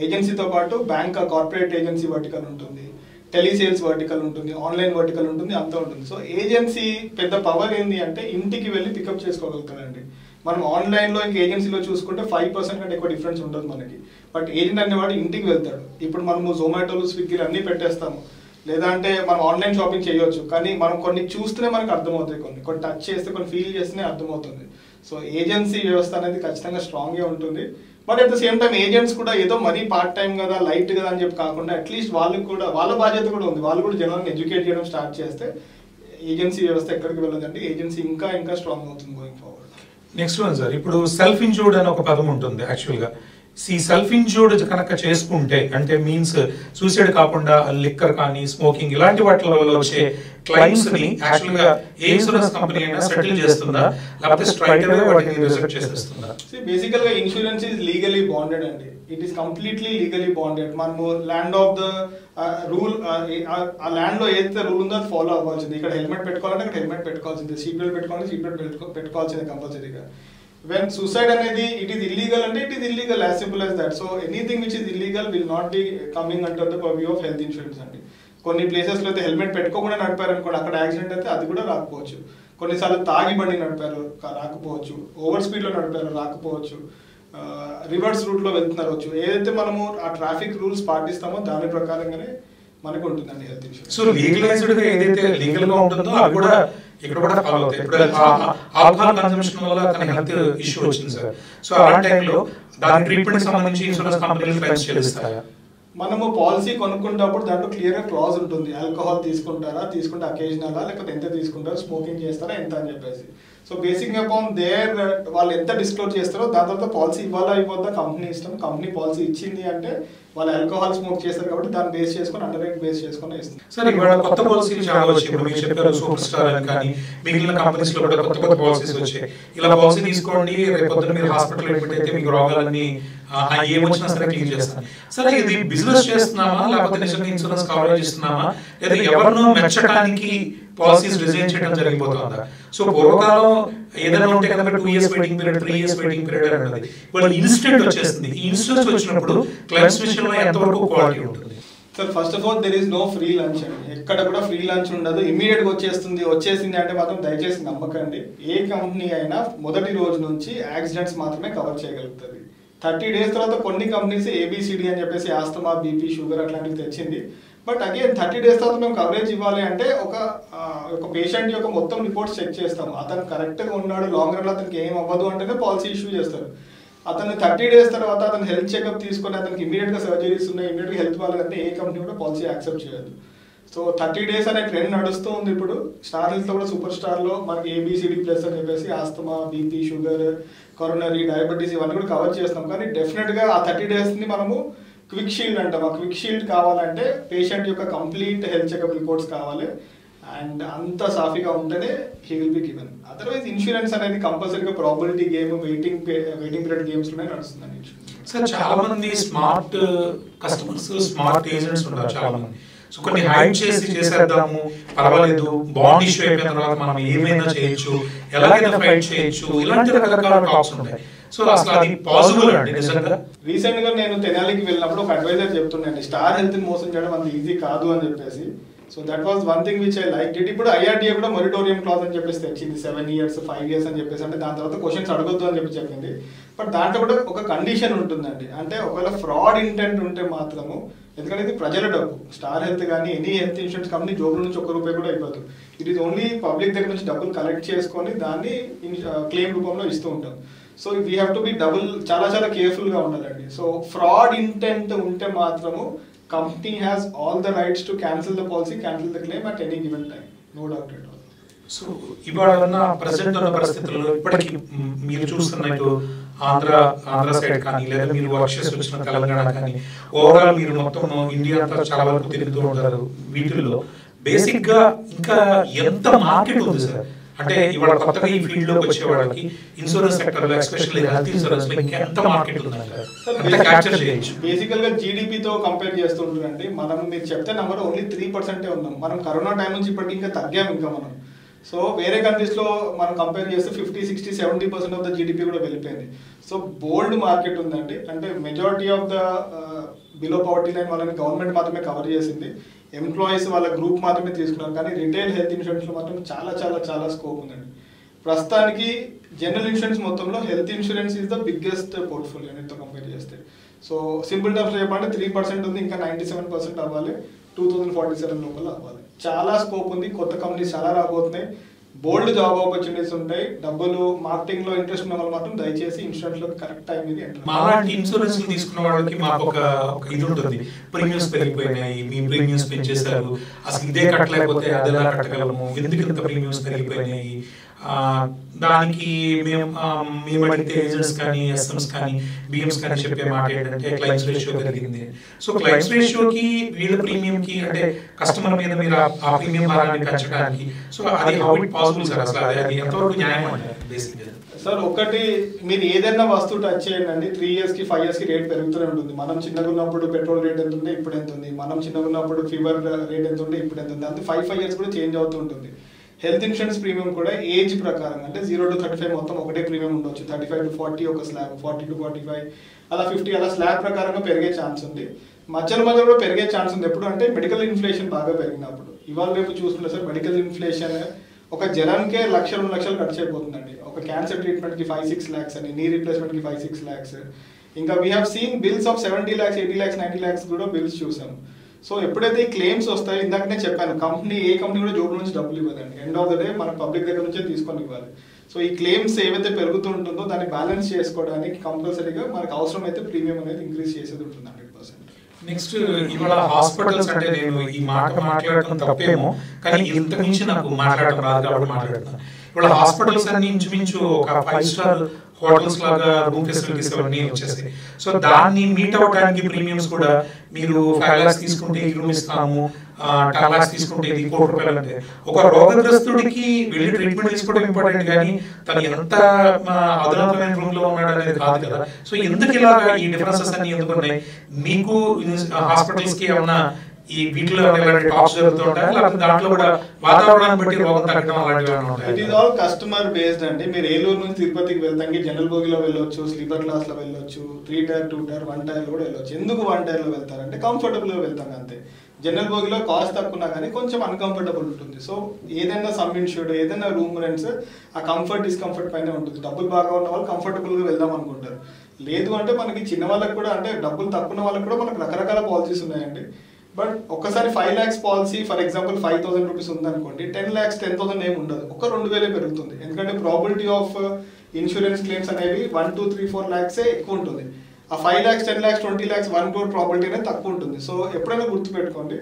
ఏజెన్సీతో పాటు బ్యాంక్ కార్పొరేట్ ఏజెన్సీ వర్టికల్ ఉంటుంది, టెలిసేల్స్ వర్టికల్ ఉంటుంది, ఆన్లైన్ వర్టికల్ ఉంటుంది, అంతా ఉంటుంది. సో ఏజెన్సీ పెద్ద పవర్ ఏంటి అంటే ఇంటికి వెళ్ళి పికప్ చేసుకోగలుగుతారండి. మనం ఆన్లైన్లో ఇంకా ఏజెన్సీలో చూసుకుంటే 5% కంటే ఎక్కువ డిఫరెన్స్ ఉంటుంది మనకి. బట్ ఏజెంట్ అనేవాడు ఇంటికి వెళ్తాడు. ఇప్పుడు మనము జొమాటోలు, స్విగ్గీలు అన్నీ పెట్టేస్తాము, లేదా అంటే మనం ఆన్లైన్ షాపింగ్ చేయొచ్చు, కానీ మనం కొన్ని చూస్తేనే మనకు అర్థమవుతాయి, కొన్ని టచ్ చేస్తే, కొన్ని ఫీల్ చేస్తేనే అర్థమవుతుంది. సో ఏజెన్సీ వ్యవస్థ అనేది ఖచ్చితంగా స్ట్రాంగ్గా ఉంటుంది. But at the same time agents కూడా ఏదో మరీ పార్ట్ టైం కదా, లైట్ కదా అని చెప్పి కాకుండా అట్లీస్ట్ వాళ్ళకి కూడా వాళ్ళ బాధ్యత కూడా ఉంది. వాళ్ళు కూడా జనాలను ఎడ్యుకేట్ చేయడం స్టార్ట్ చేస్తే ఏజెన్సీ వ్యవస్థ ఎక్కడికి వెళ్ళదంటే ఏజెన్సీ ఇంకా స్ట్రాంగ్ అవుతుంది going forward. Next one sir, ఇప్పుడు సెల్ఫ్ ఇన్సూర్డ్ అని ఒక పదం ఉంటుంది. యాక్చువల్గా ఈ సెల్ఫ్ ఇన్సూర్డ్ కనుక చేసుకుంటే అంటే మీన్స్ సూసైడ్ కాకుండా లిక్కర్ కానీ స్మోకింగ్ ఇలాంటి వాటి వల్ల వచ్చే క్లైమ్స్ ని యాక్చువల్గా ఏ ఇన్సూరెన్స్ కంపెనీ అయినా సెటిల్ చేస్తుందా, లేకపోతే స్ట్రైట్ అవే వాటిని రిజెక్ట్ చేసేస్తుందా? బేసికల్ గా ఇన్సూరెన్స్ ఇస్ లీగలీ బాండెడ్ అండి. It is completely legally bonded. మనము ల్యాండ్ ఆఫ్ ద రూల్, ఆ ల్యాండ్ లో ఏదైతే రూల్ ఉందో అది ఫాలో అవ్వాల్సింది. ఇక్కడ హెల్మెట్ పెట్టుకోవాలంటే ఇక్కడ హెల్మెట్ పెట్టుకోవాల్సింది, సీట్ బెల్ట్ పెట్టుకోవాలంటే సీట్ బెల్ట్ పెట్టుకోవాల్సింది కంపల్సరీగా. When suicide అనేది it is illegal అంటే it is illegal, as simple as that. So anything which is illegal will not be coming under the purview of health insurance అండి. కొన్ని ప్లేసెస్లో అయితే helmet పెట్టుకోకుండా నడిపారు అనుకోండి, అక్కడ యాక్సిడెంట్ అయితే అది కూడా రాకపోవచ్చు. కొన్నిసార్లు తాగి బండి నడిపారు, రాకపోవచ్చు. ఓవర్ స్పీడ్లో నడిపారు, రాకపోవచ్చు. రివర్స్ రూట్లో వెళ్తున్నారు వచ్చు. ఏదైతే మనము ఆ ట్రాఫిక్ రూల్స్ పాటిస్తామో దాని ప్రకారంగానే మనకు ఉంటుందండి హెల్త్ ఇన్సూరెన్స్. సో లీగలైజ్డ్ ఏదైతే లీగల్ గా ఉంటుందో అది కూడా ఇక్కడ కూడా ఫాలో అవుతాయి. ఇప్పుడు ఆల్కహాల్ కన్సంప్షన్ వల్ల తన హెల్త్ ఇష్యూ వచ్చింది సార్, సో అలాంటి టైంలో దాని ట్రీట్మెంట్ సంబంధించి ఇన్సూరెన్స్ కంపెనీలు క్లెయిమ్స్ చెల్లిస్తాయా? మనము పాలసీ కొనుక్కుంటప్పుడు దాంట్లో క్లియర్గా క్లాజ్ ఉంటుంది. ఆల్కహాల్ తీసుకుంటారా, తీసుకుంటే అకేజనలా, లేకపోతే ఎంత తీసుకుంటారా, స్మోకింగ్ చేస్తారా, ఎంత అని చెప్పేసి. సో బేసిక్ అపాన్ దేర్ వాళ్ళు ఎంత డిస్క్లోజ్ చేస్తారో దాని తర్వాత పాలసీ ఇవ్వాలా ఇవ్వద్దా కంపెనీ ఇష్టం. కంపెనీ పాలసీ ఇచ్చింది అంటే వాళ్ళు ఆల్కహాల్ స్మోక్ చేస్తారు కాబట్టి దాన్ని బేస్ చేసుకొని అండర్ రైట్ బేస్ చేసుకొని ఇస్తుంది. సార్ ఇవాళ కొత్త పాలసీలు చాలా వచ్చాయి. ఇప్పుడు మీరు చెప్పారు సూపర్ స్టార్ అని కానీ మిగిలిన కంపెనీస్ లో కూడా కొత్త కొత్త పాలసీస్ వచ్చాయి. ఇలా పాలసీ తీసుకోండి, రేపు పొద్దున మీరు హాస్పిటల్ అడ్మిట్ అయితే మీకు రోగాలన్నీ ఏమొచ్చినా సరే క్లియర్ చేస్తాను. సరే ఇది బిజినెస్ చేస్తున్నామా లేకపోతే నిజంగా ఇన్సూరెన్స్ కవరేజ్ ఇస్తున్నామా, లేదా ఎవరినో మెచ్చడానికి పాలసీస్ డిజైన్ చేయడం జరిగిపోతుందా? సో పూర్వకాలం ఏదైనా ఉంటే కనుక 2 years waiting period, 3 years waiting period అనేది వాళ్ళు ఇన్స్టెంట్ వచ్చేస్తుంది. ఈ ఇన్స్టెంట్ వచ్చినప్పుడు క్లైమ్స్ విషయంలో ఎంతవరకు క్వాలిటీ ఉంటుంది? Sir first of all there is no free lunch అండి. ఎక్కడ కూడా ఫ్రీ లంచ్ ఉండదు. ఇమీడియట్గా వచ్చేసింది అంటే మాత్రం దయచేసి నమ్మకండి. ఏ కంపెనీ అయినా మొదటి రోజు నుంచి యాక్సిడెంట్స్ మాత్రమే కవర్ చేయగలుగుతుంది. 30 days తర్వాత కొన్ని కంపెనీస్ ఏబిసిడి అని చెప్పేసి ఆస్తమా, బీపీ, షుగర్ అట్లాంటివి తెచ్చింది. బట్ అగైన్ 30 days తర్వాత మేము కవరేజ్ ఇవ్వాలి అంటే ఒక పేషెంట్ యొక్క మొత్తం రిపోర్ట్స్ చెక్ చేస్తాం. అతను కరెక్ట్గా ఉన్నాడు, లాంగ్ రన్లో అతనికి ఏం అవ్వదు అంటేనే పాలసీ ఇష్యూ చేస్తారు. అతను 30 days తర్వాత అతను హెల్త్ చెకప్ తీసుకొని అతనికి ఇమీడియట్గా సర్జరీస్ ఉన్నాయి, ఇమీడియట్గా హెల్త్ బాగాలంటే ఏ కంపెనీ కూడా పాలసీ యాక్సెప్ట్ చేయదు. సో 30 days అనే ట్రెండ్ నడుస్తూ ఉంది. ఇప్పుడు స్టార్ హెల్త్లో కూడా సూపర్ స్టార్లో మనకి ఏబిసిడి ప్లస్ అని చెప్పేసి asthma, BP, sugar, coronary, diabetes ఇవన్నీ కూడా కవర్ చేస్తాం. కానీ డెఫినెట్గా ఆ 30 daysని మనము క్విక్ షీల్డ్ అంటాం. ఆ క్విక్ షీల్డ్ కావాలంటే పేషెంట్ యొక్క కంప్లీట్ హెల్త్ చెకప్ రిపోర్ట్స్ కావాలి అండ్ అంత సాఫీగా ఉంటేనే he will be given. Otherwise insurance అనేది కంపల్సరీగా probability game, waiting period games లోనే నడుస్తుందండి ఇన్సూరెన్స్. సార్ చాలా మంది స్మార్ట్ కస్టమర్స్, స్మార్ట్ ఏజెంట్స్ ఉన్నారు చాలా మంది. సో కొన్ని హైడ్ చేసేద్దాము, పర్వాలేదు, బాండ్ ఇష్యూ అయిపోయిన తర్వాత మనం ఏమైనా చేయొచ్చు, ఎలాగైనా ఫైట్ చేయొచ్చు, ఇలాంటి రకరకాల టాక్స్ ఉంటాయి. సో అసలు అది పాసిబుల్ అండి నిజంగా? రీసెంట్ గా నేను తెనాలికి వెళ్ళినప్పుడు ఒక అడ్వైజర్ చెప్తున్నాను స్టార్ హెల్త్ మోసం చేయడం అంత ఈజీ కాదు అని చెప్పేసి. So that was one thing which I like it. ఇప్పుడు ఐఆర్డీఏ కూడా మొరిటోరియం క్లాజ్ అని చెప్పేసి తెచ్చింది 7 years, 5 years అని చెప్పేసి. అంటే దాని తర్వాత క్వశ్చన్స్ అడగొద్దు అని చెప్పి చెప్పింది. బట్ దాంట్లో కూడా ఒక కండిషన్ ఉంటుందండి. అంటే ఒకవేళ ఫ్రాడ్ ఇంటెంట్ ఉంటే మాత్రము, ఎందుకంటే ఇది ప్రజల డబ్బు, స్టార్ హెల్త్ కానీ ఎనీ హెల్త్ ఇన్సూరెన్స్ కంపెనీ జోబుల నుంచి ₹1 కూడా అయిపోతుంది. ఇట్ ఈస్ ఓన్లీ పబ్లిక్ దగ్గర నుంచి డబ్బులు కలెక్ట్ చేసుకొని దాన్ని క్లెయిమ్ రూపంలో ఇస్తూ ఉంటాం. So we have to be చాలా చాలా కేర్ఫుల్గా ఉండాలండి. సో ఫ్రాడ్ ఇంటెంట్ ఉంటే మాత్రము company has all the rights to cancel the policy, cancel the claim at any given time, no doubt at all. So ఇవాళ ఉన్న ప్రెసెంట్ ఉన్న పరిస్థితుల్లో ఇప్పటికీ మీరు చూస్తున్నట్టు ఆంధ్ర సైడ్ కానీ లేదా మీరు వర్క్ చేసి వచ్చిన తెలంగాణ కానీ ఓవరాల్ మీరు మొత్తం ఇండియా అంతా చాలా వరకు తిరుగుతూ ఉంటారు. వీటిల్లో బేసిక్ గా ఇంకా ఎంత మార్కెట్ ఉంది సార్? అంటే ఇవాళ కొత్తగా ఈ ఫీల్డ్ లోకి వచ్చే వాళ్ళకి ఇన్సూరెన్స్ సెక్టర్ లో, ఎస్పెషల్లీ హెల్త్ ఇన్సూరెన్స్ లో ఇంకా ఎంత మార్కెట్ ఉంది? బేసికల్ గా జీడిపితో కంపేర్ చేస్తుంటారండి. మనం మీరు చెప్తే నెంబర్ ఓన్లీ 3% ఉన్నాం. మనం కరోనా టైం నుంచి ఇప్పటికి ఇంకా తగ్గాం ఇంకా మనం. సో వేరే కంట్రీస్ లో మనం కంపేర్ చేస్తే 50, 60, 70% ఆఫ్ ద జీడిపి కూడా వెళ్ళిపోయింది. సో బోల్డ్ మార్కెట్ ఉందండి. అంటే majority of the below poverty line వాళ్ళని గవర్నమెంట్ మాత్రమే కవర్ చేసింది. ఎంప్లాయీస్ వాళ్ళ గ్రూప్ మాత్రమే తీసుకున్నారు. కానీ రిటైల్ హెల్త్ ఇన్సూరెన్స్ లో మాత్రం చాలా చాలా చాలా స్కోప్ ఉందండి. ప్రస్తుతానికి జనరల్ ఇన్సూరెన్స్ మొత్తంలో health insurance is the biggest portfolio అనేది కంపేర్ చేస్తే. సో సింపుల్ టర్మ్స్ చెప్పాలంటే 3% ఉంది, ఇంకా 97% అవ్వాలి, 2047 లోపల అవ్వాలి. చాలా స్కోప్ ఉంది. కొత్త కంపెనీస్ చాలా రాబోతున్నాయి. బోల్డ్ జాబ్ ఆపర్చునిటీస్ ఉంటాయి. డబ్బులు మార్కెటింగ్ లో ఇంట్రెస్ట్ ఉన్న వాళ్ళు మాత్రం దయచేసి ఇన్సూరెన్స్ లో కరెక్ట్ టైం ఇది ఎంటర్. మాలాంటి ఇన్సూరెన్స్ తీసుకున్న వాళ్ళకి మాకు ఒక ఇది ఉంటుంది, ప్రీమియమ్స్ పెరిగిపోయినాయి, మీ ప్రీమియమ్స్ పెంచేశారు, అసలు ఇదే కట్టలేకపోతే అది ఎలా కట్టగలము, ఎందుకు ఇంత ప్రీమియమ్స్ పెరిగిపోయినాయి, దానికి మేము అడిగితే ఏజెంట్స్ కానీ, ఎస్ఎంస్ కానీ, బిఎంస్ కానీ చెప్పే మాట ఏంటంటే క్లైమ్స్ రేషియో పెరిగింది. సో క్లైమ్స్ రేషియోకి వీళ్ళ ప్రీమియం కి అంటే కస్టమర్ మీద మీరు ఆ ప్రీమియం భారాన్ని పెంచడానికి, సో అది హౌ ఇట్ పాసిబుల్ సార్? అసలు అది ఎంతవరకు న్యాయం అంటే బేసిక్ సార్? ఒకటి, మీరు ఏదైనా వస్తువు టచ్ చేయండి, 3 years కి 5 years కి రేట్ పెరుగుతూనే ఉంటుంది. మనం చిన్నగా ఉన్నప్పుడు పెట్రోల్ రేట్ ఎంత ఉంటే ఇప్పుడు ఎంత ఉంది, మనం చిన్నగా ఉన్నప్పుడు ఫీవర్ రేట్ ఎంత ఉంటే ఇప్పుడు ఎంత ఉంది, అంతే 5 years కూడా చేంజ్ అవుతూ ఉంటుంది. హెల్త్ ఇన్సూరెన్స్ ప్రీమియం కూడా ఏజ్ ప్రకారం, అంటే 0 to 35 మొత్తం ఒకటే ప్రీమియం ఉండొచ్చు, 35 to 40 ఒక స్లాబ్, 40 to 45 అలా 50 అలా స్లాబ్ ప్రకారంగా పెరిగే ఛాన్స్ ఉంది. మధ్యలో మధ్యలో కూడా పెరిగే ఛాన్స్ ఉంది. ఎప్పుడు అంటే మెడికల్ ఇన్ఫ్లేషన్ బాగా పెరిగినప్పుడు. ఇవాళ రేపు చూసుకుంటే సార్ మెడికల్ ఇన్ఫ్లేషన్ ఒక జనానికే 1,00,000 2 లక్షలు ఖర్చు అయిపోతుందండి. ఒక క్యాన్సర్ ట్రీట్మెంట్కి 5-6 lakhs అని, నీ రీప్లేస్మెంట్కి 5-6 lakhs. ఇంకా we have seen bills of 70 lakhs 80 lakhs 90 lakhs కూడా బిల్స్ చూసాము. సో ఎప్పుడైతే ఈ క్లెయిమ్స్ వస్తాయో, ఇందాకనే చెప్పాను, ఏ కంపెనీ కూడా జోబుల నుంచి డబ్బులు ఇవ్వదండి. ఎండ్ ఆఫ్ ద డే మన పబ్లిక్ దగ్గర నుంచే తీసుకొని ఇవ్వాలి. సో ఈ క్లెయిమ్స్ ఏవైతే పెరుగుతూ ఉంటుందో దాన్ని బ్యాలెన్స్ చేసుకోవడానికి కంపల్సరీగా మనకు అవసరం అయితే ప్రీమియం అనేది ఇంక్రీజ్ చేసేది ఉంటుంది 100%. నెక్స్ట్ ఇవాళ హాస్పిటల్స్ అంటే నేను ఈ మాట మాట్లాడటం తప్పేమో, కానీ ఇంతకు మించి నాకు మాట్లాడటం రాదు కాబట్టి మాట్లాడతాను. ఇవాళ హాస్పిటల్స్ అన్ని ఇంచుమించు ఒక 5 star హోటల్స్ లాగా రూమ్ ఫెసిలిటీస్ అవన్నీ వచ్చేసాయి. సో దాన్ని మీట్ అవ్వడానికి ప్రీమియమ్స్ కూడా మీరు 5 lakhs తీసుకుంటే ఈ రూమ్ ఇస్తాము, 10 lakhs తీసుకుంటే ఇది 1 కోటి రూపాయలు. అంటే ఒక రోగగ్రస్తుడికి వెళ్ళి ట్రీట్మెంట్ తీసుకోవడం ఇంపార్టెంట్, కానీ తను ఎంత అధునాతమైన రూమ్ లో ఉన్నాడు అనేది కాదు కదా. సో ఎందుకు ఇలాగా ఈ డిఫరెన్సెస్ అన్ని ఎందుకు ఉన్నాయి? మీకు హాస్పిటల్స్ కి ఏమన్నా ఈ వీటిలో టాప్స్ జరుగుతుంటాయి, లేకపోతే దాంట్లో కూడా వాతావరణాన్ని బట్టి రోగం తగ్గడం అలాంటివి ఉంటాయి? It is all customer based అండి. మీరు ఏలూరు నుంచి తిరుపతికి వెళ్తానికి జనరల్ బోగిలో వెళ్ళొచ్చు, స్లీపర్ క్లాస్ లో వెళ్ళొచ్చు, 3 tier 2 tier 1 tier కూడా వెళ్ళొచ్చు. ఎందుకు 1 tier లో వెళ్తారంటే కంఫర్టబుల్ గా వెళ్తాం అంతే. జనరల్ బోగిలో కాస్ట్ తక్కువ కానీ కొంచెం అన్కంఫర్టబుల్ ఉంటుంది. సో ఏదైనా సమ్ ఇన్సూర్డ్, ఏదైనా రూమ్ రెంట్స్ ఆ కంఫర్ట్ డిస్కంఫర్ట్ పైన ఉంటుంది. డబ్బులు బాగా ఉన్న వాళ్ళు కంఫర్టబుల్ గా వెళ్దాం అనుకుంటారు. లేదు అంటే మనకి చిన్న వాళ్ళకి కూడా, అంటే డబ్బులు తక్కువ వాళ్ళకి కూడా మనకు రకరకాల పాలసీస్ ఉన్నాయండి. బట్ ఒక్కసారి 5 lakhs policy for example 5,000 rupees ఉందనుకోండి, 10 lakhs 10,000 ఏమి ఉండదు, ఒక 2,000 పెరుగుతుంది. ఎందుకంటే ప్రాబిలిటీ ఆఫ్ ఇన్సూరెన్స్ క్లెయిమ్స్ అనేవి 1, 2, 3, 4 lakhs ఎక్కువ ఉంటుంది. ఆ 5 lakhs 10 lakhs 20 lakhs 1 crore probability అనేది తక్కువ ఉంటుంది. సో ఎప్పుడైనా గుర్తుపెట్టుకోండి,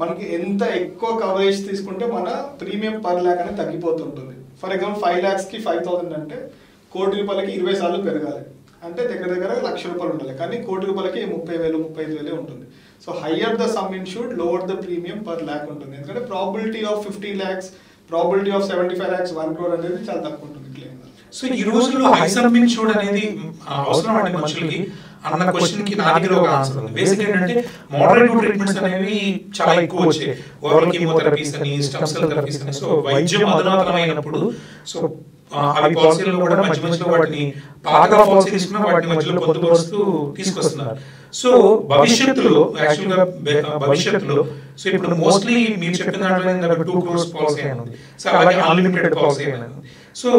మనకి ఎంత ఎక్కువ కవరేజ్ తీసుకుంటే మన ప్రీమియం పర్ ల్యాక్ అనేది తగ్గిపోతుంటుంది. ఫర్ ఎగ్జాంపుల్ 5 lakhsకి 5,000 అంటే 1 కోటి రూపాయలకి 20 సార్లు పెరగాలి, అంటే దగ్గర దగ్గర 1,00,000 రూపాయలు ఉండాలి. కానీ 1 కోటి రూపాయలకి 30,000 35,000 ఉంటుంది. So higher the sum insured lower the premium per lakh ఉంటుంది. ఎందుకంటే probability of 50 lakhs, probability of 75 lakhs 1 crore అనేది చాలా తక్కువ ఉంటుంది క్లెయిమ్. సో ఈ రోజుల్లో హై సమ్ ఇన్సూర్డ్ అనేది అవసరం అండి మనుషులకి అన్న క్వశ్చన్ కి నా దగ్గర ఒక ఆన్సర్ ఉంది. బేసిక్ ఏంటంటే మోడరేటివ్ ట్రీట్మెంట్స్ అనేవి చాలా ఎక్కువ వచ్చాయి. ఓరల్ కీమోథెరపీస్ అని, స్టెమ్ సెల్ థెరపీస్ అని. సో వైద్యం అధునాతనమైనప్పుడు సో అవి పాలసీల్లో కూడా మధ్య మధ్యలో వాటిని పాతగా పాలసీ తీసుకున్న వాటిని మధ్యలో పొందుపరుస్తూ తీసుకొస్తున్నారు. సో భవిష్యత్తులో యాక్చువల్గా భవిష్యత్తులో సో ఇప్పుడు మోస్ట్లీ మీరు చెప్పిన దాంట్లో 2 crores పాలసీ అని ఉంది. సో అలాగే అన్లిమిటెడ్ పాలసీ అని ఉంది. సో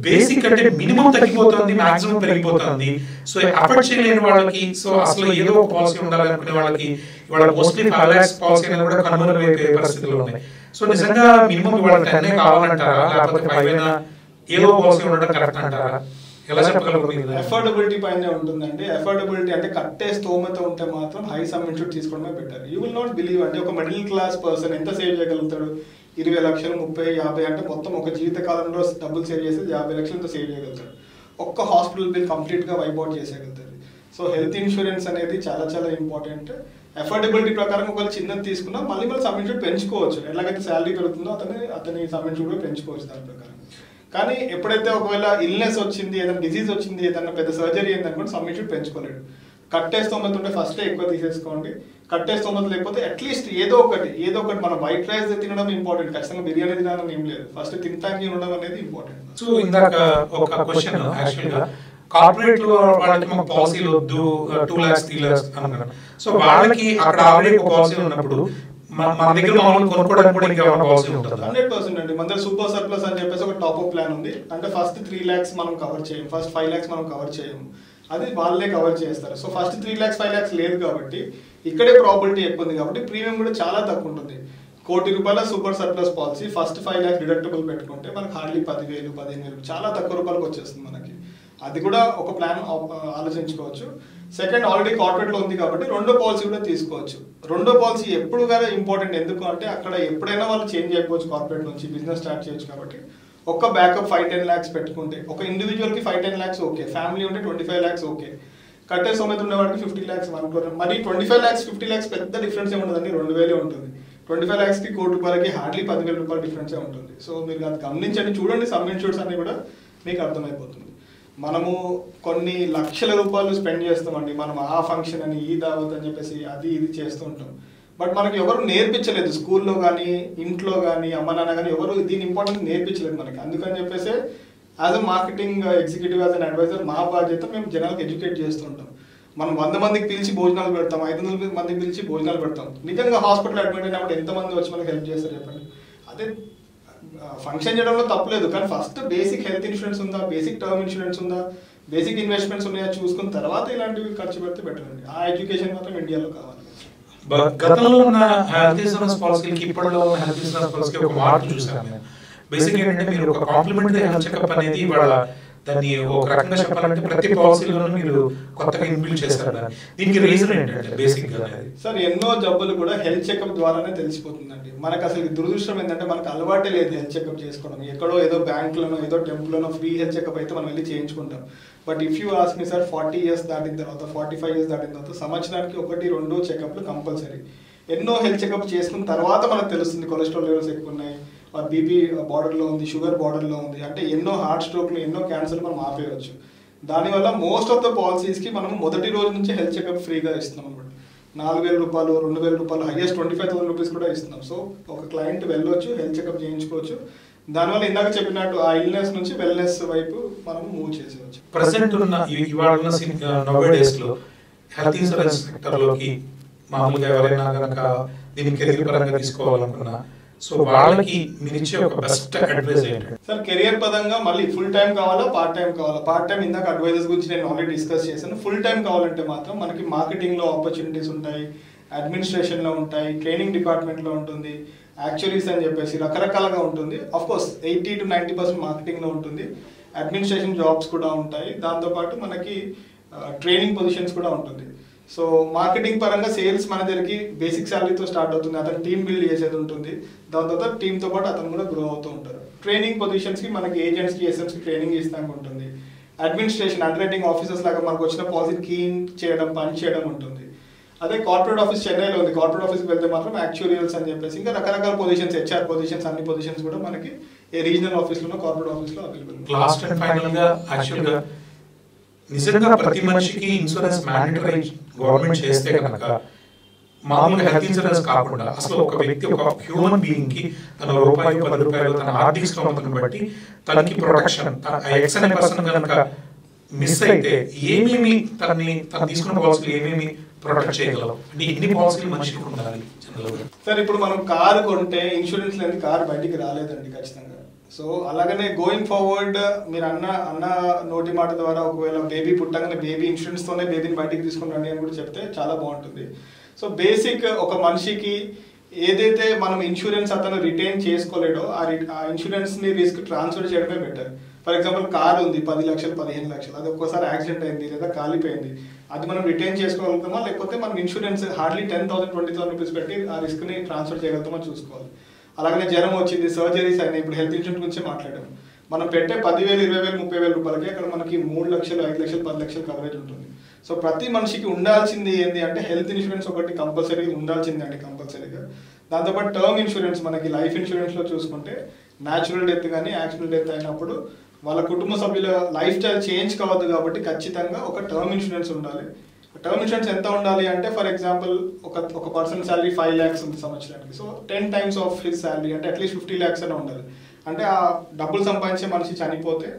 బేసిక్ అంటే మినిమం తగ్గిపోతుంది, మాక్సిమం పెరిగిపోతుంది. సో అఫోర్డ్ చేయలేని వాళ్ళకి, సో అసలు ఏదో ఒక పాలసీ ఉండాలనుకునే వాళ్ళకి ఇవాళ మోస్ట్లీ 5 lakhs పాలసీ అనేది కూడా కనుమరుగైపోయే పరిస్థితులు ఉన్నాయి. సో నిజంగా మినిమం ఇవాళ 10 కావాలంటారా, లేకపోతే 5 ఏదో పాలసీ ఉండడం కరెక్ట్ అంటారా? ఎలా చెప్పగలరు? అఫోర్డబిలిటీ పైన ఉంటుందండి. అఫోర్డబిలిటీ అంటే కట్టే స్తోమత ఉంటే మాత్రం హై సమ్ ఇన్సూర్డ్ తీసుకోవడమే better. You will not believe అంటే ఒక మిడిల్ క్లాస్ పర్సన్ ఎంత సేవ్ చేయగలుగుతాడు? 20 లక్షలు 30 50 అంటే మొత్తం ఒక జీవిత కాలంలో డబ్బులు సేవ్ చేసి 50 లక్షలతో సేవ్ చేయగలుగుతాడు. ఒక్క హాస్పిటల్ బిల్ కంప్లీట్ గా వైపౌట్ చేసేయగలుగుతాడు. సో హెల్త్ ఇన్సూరెన్స్ అనేది చాలా చాలా ఇంపార్టెంట్. అఫోర్డబిలిటీ ప్రకారం ఒకవేళ చిన్నది తీసుకున్నా మళ్ళీ సమ్ ఇన్సూర్డ్ పెంచుకోవచ్చు. ఎలాగైతే శాలరీ పెరుగుతుందో అతని సమ్ ఇన్సూర్డ్ కూడా పెంచుకోవచ్చు దాని ప్రకారం. కానీ ఎప్పుడైతే ఒకవేళ ఇల్నెస్ వచ్చింది, ఏదైనా డిజీజ్ వచ్చింది, ఏదైనా పెద్ద సర్జరీ అయింది అనుకోండి, సమ్ ఇన్సూర్డ్ పెంచుకోలేడు. కట్టే స్తోమత ఉంటే ఫస్టే ఎక్కువ తీసేసుకోండి. కట్టే స్తోమత లేకపోతే అట్లీస్ట్ ఏదో ఒకటి మనం వైట్ రైస్ తినడం ఇంపార్టెంట్. ఖచ్చితంగా బిర్యానీ తినాలని ఏం లేదు, ఫస్ట్ తింటానికి ఉండడం అనేది ఇంపార్టెంట్. సో ఇందాక ఒక క్వశ్చన్ యాక్చువల్గా కార్పొరేట్ లో వాళ్ళకి మాకు పాలసీలు వద్దు 2 lakhs 3 lakhs అన్నారు. సో వాళ్ళకి అక్కడ ఆల్రెడీ ఒక పాలసీ ఉన్నప్పుడు మన దగ్గర మామూలు కొనుక్కోవడానికి కూడా ఇంకా ఏమైనా పాలసీ ఉంటుందా? 100% అండి. మన దగ్గర సూపర్ సర్ప్లస్ అని చెప్పేసి ఒక టాప్ అప్ ప్లాన్ ఉంది. అంటే ఫస్ట్ 3 lakhs మనం కవర్ చేయం, ఫస్ట్ 5 lakhs మనం కవర్ చేయము, అది వాళ్ళే కవర్ చేస్తారు. సో ఫస్ట్ 3 lakhs 5 lakhs లేదు కాబట్టి ఇక్కడే ప్రాబిలిటీ ఎక్కువ ఉంది కాబట్టి ప్రీమియం కూడా చాలా తక్కువ ఉంటుంది. 1 కోటి రూపాయల super surplus policy first 5 lakhs deductible పెట్టుకుంటే మనకు హార్డ్లీ 10,000 15,000 చాలా తక్కువ రూపాయలకు వచ్చేస్తుంది మనకి. అది కూడా ఒక ప్లాన్ ఆలోచించుకోవచ్చు. సెకండ్, ఆల్రెడీ కార్పొరేట్ లో ఉంది కాబట్టి రెండో పాలసీ కూడా తీసుకోవచ్చు. రెండో పాలసీ ఎప్పుడు కానీ ఇంపార్టెంట్. ఎందుకు అంటే అక్కడ ఎప్పుడైనా వాళ్ళు చేంజ్ అయిపోవచ్చు, కార్పొరేట్ నుంచి బిజినెస్ స్టార్ట్ చేయొచ్చు. కాబట్టి ఒక్క బ్యాకప్ 5-10 lakhs పెట్టుకుంటే ఒక ఇండివిజువల్ కి 5-10 lakhs ఓకే, ఫ్యామిలీ ఉంటే 25 lakhs ఓకే, కట్టే సొమ్మెత ఉండేవాడికి 50 lakhs 1 crore. మరి 25 lakhs 50 lakhs పెద్ద డిఫరెన్స్ ఏముండదండి, 2,000 ఉంటుంది. 25 lakhs కి 1 కోటి రూపాయలకి హార్డ్లీ 10,000 రూపాయల డిఫరెన్సే ఉంటుంది. సో మీరు అది గమనించండి, చూడండి సమ్ ఇన్సూర్స్ అన్ని కూడా మీకు అర్థమైపోతుంది. మనము కొన్ని లక్షల రూపాయలు స్పెండ్ చేస్తామండి, మనం ఆ ఫంక్షన్ అని ఈ దావత్ అని చెప్పేసి అది ఇది చేస్తూ ఉంటాం. బట్ మనకి ఎవరు నేర్పించలేదు, స్కూల్లో కానీ ఇంట్లో కానీ అమ్మ నాన్న కానీ ఎవరు దీని ఇంపార్టెన్స్ నేర్పించలేదు మనకి. అందుకని చెప్పేసి as a marketing executive, as an advisor మా బాధ్యత మేము జనాలకు ఎడ్యుకేట్ చేస్తుంటాం. మనం 100 మందికి పిలిచి భోజనాలు పెడతాం, 500 మందికి పిలిచి భోజనాలు పెడతాం. నిజంగా హాస్పిటల్ అడ్మిట్ అయినప్పుడు ఎంతమంది వచ్చి మనకి హెల్ప్ చేస్తారు చెప్పండి? అదే ఫంక్షన్ చేయడంలో తప్పలేదు, కానీ ఫస్ట్ బేసిక్ హెల్త్ ఇన్సూరెన్స్ ఉందా, బేసిక్ టర్మ్ ఇన్సూరెన్స్ ఉందా, బేసిక్ ఇన్వెస్ట్మెంట్స్ ఉన్నాయా చూసుకున్న తర్వాత ఇలాంటివి ఖర్చు పెడితే బెటర్ అండి. ఆ ఎడ్యుకేషన్ మాత్రం ఇండియాలో కావాలి. గతంలో ఉన్న హెల్త్ ఇన్సూరెన్స్ పాలసీకి ఇప్పటిలో ఉన్న హెల్త్ ఇన్సూరెన్స్ పాలసీకి ఒక మార్పు చూసాను నేను. బేసిక్ ఏంటంటే మీరు ఒక కాంప్లిమెంటరీ హెల్త్ చెకప్ అనేది ఇవాళ దాన్ని ఒక రకంగా చెప్పాలంటే ప్రతి పాలసీలోనూ మీరు కొత్తగా ఇంప్లిమెంట్ చేస్తారు. దీనికి రీజన్ ఏంటంటే బేసిక్ గా సార్ ఎన్నో జబ్బులు కూడా హెల్త్ చెకప్ ద్వారానే తెలిసిపోతుందండి. మనకు అసలు దురదృష్టం ఏంటంటే మనకు అలవాటే లేదు హెల్త్ చెకప్ చేసుకోవడం. ఎక్కడో ఏదో బ్యాంకులోనో ఏదో టెంపుల్లోనో ఫ్రీ హెల్త్ చెకప్ అయితే మనం వెళ్ళి చేయించుకుంటాం. But if you ask me sir 40 years దాటిన తర్వాత 45 years దాటిన తర్వాత సంవత్సరానికి 1-2 చెకప్లు కంపల్సరీ. ఎన్నో హెల్త్ చెకప్ చేసుకున్న తర్వాత మనకు తెలుస్తుంది కొలెస్ట్రాల్ లెవెల్స్ ఎక్కువ ఉన్నాయి, బీపీ బార్డర్లో ఉంది, షుగర్ బార్డర్లో ఉంది, అంటే ఎన్నో హార్ట్ స్ట్రోక్లు ఎన్నో క్యాన్సర్లు మనం ఆపేయవచ్చు. దానివల్ల మోస్ట్ ఆఫ్ ద పాలసీస్కి మనం మొదటి రోజు నుంచి హెల్త్ చెకప్ ఫ్రీగా ఇస్తున్నాం అనమాట. 4,000 రూపాయలు, 2,000 రూపాయలు, హైయెస్ట్ 25,000 రూపీస్ కూడా ఇస్తున్నాం. సో ఒక క్లయింట్ వెళ్ళొచ్చు, హెల్త్ చెకప్ చేయించుకోవచ్చు. దానివల్ల ఇందాక చెప్పినట్టు ఆ ఇల్నెస్ నుంచి వెల్నెస్ వైపు మనం మూవ్ చేసేవచ్చు. ప్రెసెంట్ ఉన్న నోవేడేస్ లో హెల్త్ ఇన్సూరెన్స్ సెక్టర్ లోకి మామూలుగా ఎవరైనా కనుక దీన్ని కెరీర్ పరంగా తీసుకోవాలనుకున్నా, సో వాళ్ళకి మీరు ఇచ్చే ఒక బెస్ట్ అడ్వైస్ ఏంటంటే? సార్ కెరియర్ పరంగా మళ్ళీ ఫుల్ టైం కావాలా, పార్ట్ టైం కావాలా? పార్ట్ టైం ఇందాక అడ్వైజర్స్ గురించి నేను ఆల్రెడీ డిస్కస్ చేశాను. ఫుల్ టైం కావాలంటే మాత్రం మనకి మార్కెటింగ్లో ఆపర్చునిటీస్ ఉంటాయి, అడ్మినిస్ట్రేషన్లో ఉంటాయి, ట్రైనింగ్ డిపార్ట్మెంట్లో ఉంటుంది, యాక్చువరీస్ అని చెప్పేసి రకరకాలుగా ఉంటుంది. ఆఫ్ కోర్స్ 80 to 90% మార్కెటింగ్లో ఉంటుంది, అడ్మినిస్ట్రేషన్ జాబ్స్ కూడా ఉంటాయి, దాంతోపాటు మనకి ట్రైనింగ్ పొజిషన్స్ కూడా ఉంటుంది. సో మార్కెటింగ్ పరంగా సేల్స్ మేనేజర్కి బేసిక్ శాలరీతో స్టార్ట్ అవుతుంది, అతను టీమ్ బిల్డ్ చేసేది ఉంటుంది, దాని తర్వాత టీంతో పాటు అతను కూడా గ్రో అవుతూ ఉంటారు. ట్రైనింగ్ పొజిషన్స్కి మనకి ఏజెంట్స్కి ఎస్ఎంస్కి ట్రైనింగ్ ఇస్తానికి ఉంటుంది. అడ్మినిస్ట్రేషన్ అండర్ రైటింగ్ ఆఫీసర్స్ లాగా మనకు వచ్చిన పాలసీని క్లీన్ చేయడం, పని చేయడం ఉంటుంది. అదే కార్పొరేట్ ఆఫీస్ చెన్నైలో ఉంది, కార్పొరేట్ ఆఫీస్కి వెళ్తే మాత్రం యాక్చురియల్స్ అని చెప్పేసి ఇంకా రకరకాల పొజిషన్స్, హెచ్ఆర్ పొజిషన్స్, అన్ని పొజిషన్స్ కూడా మనకి ఏ రీజనల్ ఆఫీస్లోనో కార్పొరేట్ ఆఫీస్లో అవైలబుల్. లాస్ట్ అండ్ ఫైనల్ గా యాక్చువల్గా నిజంగా ప్రతి మనిషికి ఇన్సూరెన్స్ మ్యాండేటరీ గవర్నమెంట్ చేస్తే కనుక మామూలుగా హెల్త్ ఇన్సూరెన్స్ కాకుండా అసలు ఒక వ్యక్తి, ఒక హ్యూమన్ బీయింగ్ కి తన రూపాయి 10 రూపాయలు తన ఆర్థిక స్తోమతను బట్టి తనకి ప్రొటెక్షన్, ఎక్స్ అనే పర్సన్ కనుక మిస్ అయితే ఏమేమి తను తీసుకున్న పాలసీలు ఏమేమి ప్రొటెక్ట్ చేయగలవు అంటే ఎన్ని పాలసీలు మనిషికి ఉండాలి? సార్ ఇప్పుడు మనం కారు కొంటే ఇన్సూరెన్స్ లేని కారు బయటికి రాలేదండి ఖచ్చితంగా. సో అలాగనే గోయింగ్ ఫార్వర్డ్ మీరు అన్న నోటి మాట ద్వారా ఒకవేళ బేబీ పుట్టగానే బేబీ ఇన్సూరెన్స్తోనే బేబీని బయటికి తీసుకుని రండి అని కూడా చెప్తే చాలా బాగుంటుంది. సో బేసిక్ ఒక మనిషికి ఏదైతే మనం ఇన్సూరెన్స్ అతను రిటైన్ చేసుకోలేడో ఆ ఇన్సూరెన్స్ని రిస్క్ ట్రాన్స్ఫర్ చేయడమే బెటర్. ఫర్ ఎగ్జాంపుల్ కార్ ఉంది 10 లక్షలు 15 లక్షలు, అది ఒక్కోసారి యాక్సిడెంట్ అయింది లేదా కాలిపోయింది, అది మనం రిటైన్ చేసుకోగలుగుతామా లేకపోతే మనం ఇన్సూరెన్స్ హార్డ్లీ 10,000 20,000 రూపీస్ పెట్టి ఆ రిస్క్ని ట్రాన్స్ఫర్ చేయగలుగుతామా చూసుకోవాలి. అలాగనే జ్వరం వచ్చింది, సర్జరీస్ అయినాయి, ఇప్పుడు హెల్త్ ఇన్సూరెన్స్ గురించి మాట్లాడాము, మనం పెట్టే 10,000 20,000 30,000 రూపాయలకి అక్కడ మనకి 3 లక్షలు 5 లక్షలు 10 లక్షలు కవరేజ్ ఉంటుంది. సో ప్రతి మనిషికి ఉండాల్సింది ఏంటి అంటే హెల్త్ ఇన్సూరెన్స్ ఒకటి కంపల్సరీ ఉండాల్సింది అండి, కంపల్సరీగా. దాంతోపాటు టర్మ్ ఇన్సూరెన్స్ మనకి లైఫ్ ఇన్సూరెన్స్లో చూసుకుంటే న్యాచురల్ డెత్ కానీ యాక్సిడెంట్ డెత్ అయినప్పుడు వాళ్ళ కుటుంబ సభ్యుల లైఫ్ స్టైల్ చేంజ్ కావద్దు కాబట్టి ఖచ్చితంగా ఒక టర్మ్ ఇన్సూరెన్స్ ఉండాలి. టర్మ్ ఇన్సూరెన్స్ ఎంత ఉండాలి అంటే ఫర్ ఎగ్జాంపుల్ ఒక పర్సన్ శాలరీ 5 lakhs ఉంది సంవత్సరానికి, so 10 times of his salary అంటే అట్లీస్ట్ 50 lakhs అనే ఉండాలి. అంటే ఆ డబ్బులు సంపాదించే మనిషి చనిపోతే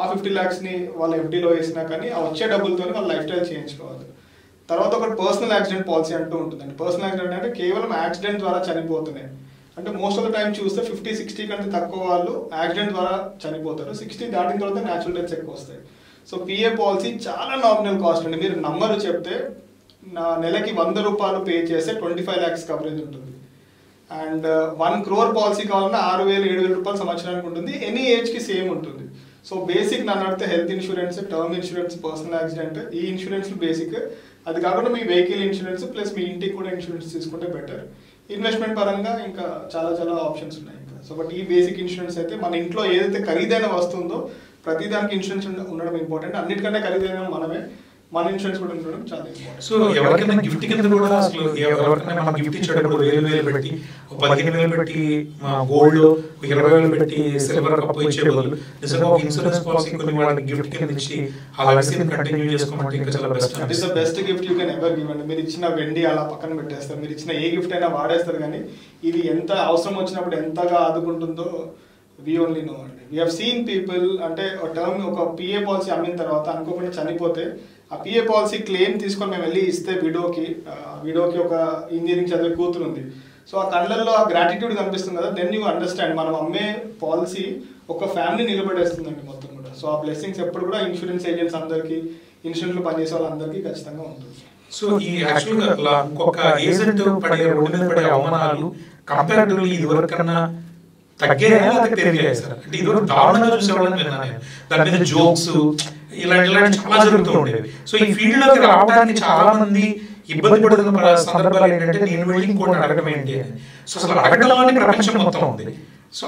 ఆ 50 lakhsని వాళ్ళ ఎఫ్డీలో వేసినా కానీ ఆ వచ్చే డబ్బులతో వాళ్ళ లైఫ్ స్టైల్ చేంజ్ కావాలి. తర్వాత ఒక పర్సనల్ యాక్సిడెంట్ పాలసీ అంటూ ఉంటుందండి. పర్సనల్ యాక్సిడెంట్ అంటే కేవలం యాక్సిడెంట్ ద్వారా చనిపోతున్నాయి, అంటే మోస్ట్ ఆఫ్ ద టైం చూస్తే 50-60 కంటే తక్కువ వాళ్ళు యాక్సిడెంట్ ద్వారా చనిపోతారు, 60 దాటిన తర్వాత న్యాచురల్ డెత్స్ ఎక్కువ వస్తాయి. సో పిఏ పాలసీ చాలా నామినల్ కాస్ట్ అండి, మీరు నంబరు చెప్తే నా నెలకి 100 రూపాయలు పే చేస్తే 25 lakhs కవరేజ్ ఉంటుంది. అండ్ 1 crore పాలసీ కావాలన్నా 6,000-7,000 రూపాయలు సంవత్సరానికి ఉంటుంది, ఎనీ ఏజ్కి సేమ్ ఉంటుంది. సో బేసిక్ నన్ను అడిగితే health insurance, term insurance, personal accident, ఈ ఇన్సూరెన్స్ బేసిక్. అది కాకుండా మీ వెహికల్ ఇన్సూరెన్స్ ప్లస్ మీ ఇంటికి కూడా ఇన్సూరెన్స్ తీసుకుంటే బెటర్. ఇన్వెస్ట్మెంట్ పరంగా ఇంకా చాలా చాలా ఆప్షన్స్ ఉన్నాయి ఇంకా. సో బట్ ఈ బేసిక్ ఇన్సూరెన్స్ అయితే మన ఇంట్లో ఏదైతే ఖరీదైన వస్తుందో ప్రతి దానికి ఇన్సూరెన్స్ ఉండడం ఇంపార్టెంట్. అన్నిటికంటే ఖరీదైన మనమే, మన ఇన్సూరెన్స్ కూడా ఉండడం చాలా ఇంపార్టెంట్. సో ఎవరికైనా గిఫ్ట్ కింద కూడా అసలు ఎవరికైనా మనం గిఫ్ట్ ఇచ్చేటప్పుడు 1,000 పెట్టి 15,000 పెట్టి గోల్డ్, 20,000 పెట్టి సిల్వర్ కప్ ఇచ్చే బదులు నిజంగా ఒక ఇన్సూరెన్స్ పాలసీ కొన్ని వాళ్ళకి గిఫ్ట్ కింద ఇచ్చి ఆ లైసెన్స్ కంటిన్యూ చేసుకోమంటే ఇంకా చాలా best. It is the best gift you can ever give అండి. మీరు ఇచ్చిన వెండి అలా పక్కన పెట్టేస్తారు, మీరు ఇచ్చిన ఏ గిఫ్ట్ అయినా వాడేస్తారు, కానీ ఇది ఎంత అవసరం వచ్చినప్పుడు ఎంతగా ఆదుకుంటుందో we only know అండి. We have seen people అంటే టర్మ్ ఒక పిఏ పాలసీ అమ్మిన తర్వాత అనుకోకుండా చనిపోతే ఆ పిఏ పాలసీ క్లెయిమ్ తీసుకొని మేము వెళ్ళి ఇస్తే విడోకి ఒక ఇంజనీరింగ్ చదివే కూతురు ఉంది. సో ఆ కళ్ళల్లో ఆ గ్రాటిట్యూడ్ కనిపిస్తుంది కదా, దెన్ యూ అండర్స్టాండ్ మనం అమ్మే పాలసీ ఒక ఫ్యామిలీ నిలబడేస్తుందండి మొత్తం కూడా. సో ఆ బ్లెస్సింగ్స్ ఎప్పుడు కూడా ఇన్సూరెన్స్ ఏజెంట్స్ అందరికీ, ఇన్సూరెన్స్లో పనిచేసే వాళ్ళందరికీ ఖచ్చితంగా ఉంటుంది. సో ఈ యాక్చువల్గా ఇంకొక ఏజెంట్ పడే రోడ్డు మీద పడే అవమానాలు కంపారిటివ్లీ ఇదివరకన్నా తగ్గాయా లేకపోతే పెరిగాయా సార్? అంటే ఇదివరకు దారుణంగా చూసేవాళ్ళని విన్నాను నేను. దాని మీద జోక్స్ ఇలాంటి చాలా జరుగుతూ ఉండేవి. సో ఈ ఫీల్డ్ లోకి రావడానికి చాలా మంది ఇబ్బంది పడుతున్న సందర్భాలు ఏంటంటే నేను వెళ్ళి ఇంకోటి అడగడం ఏంటి అని. సో అసలు అడగడంలోనే ప్రపంచం మొత్తం ఉంది. సో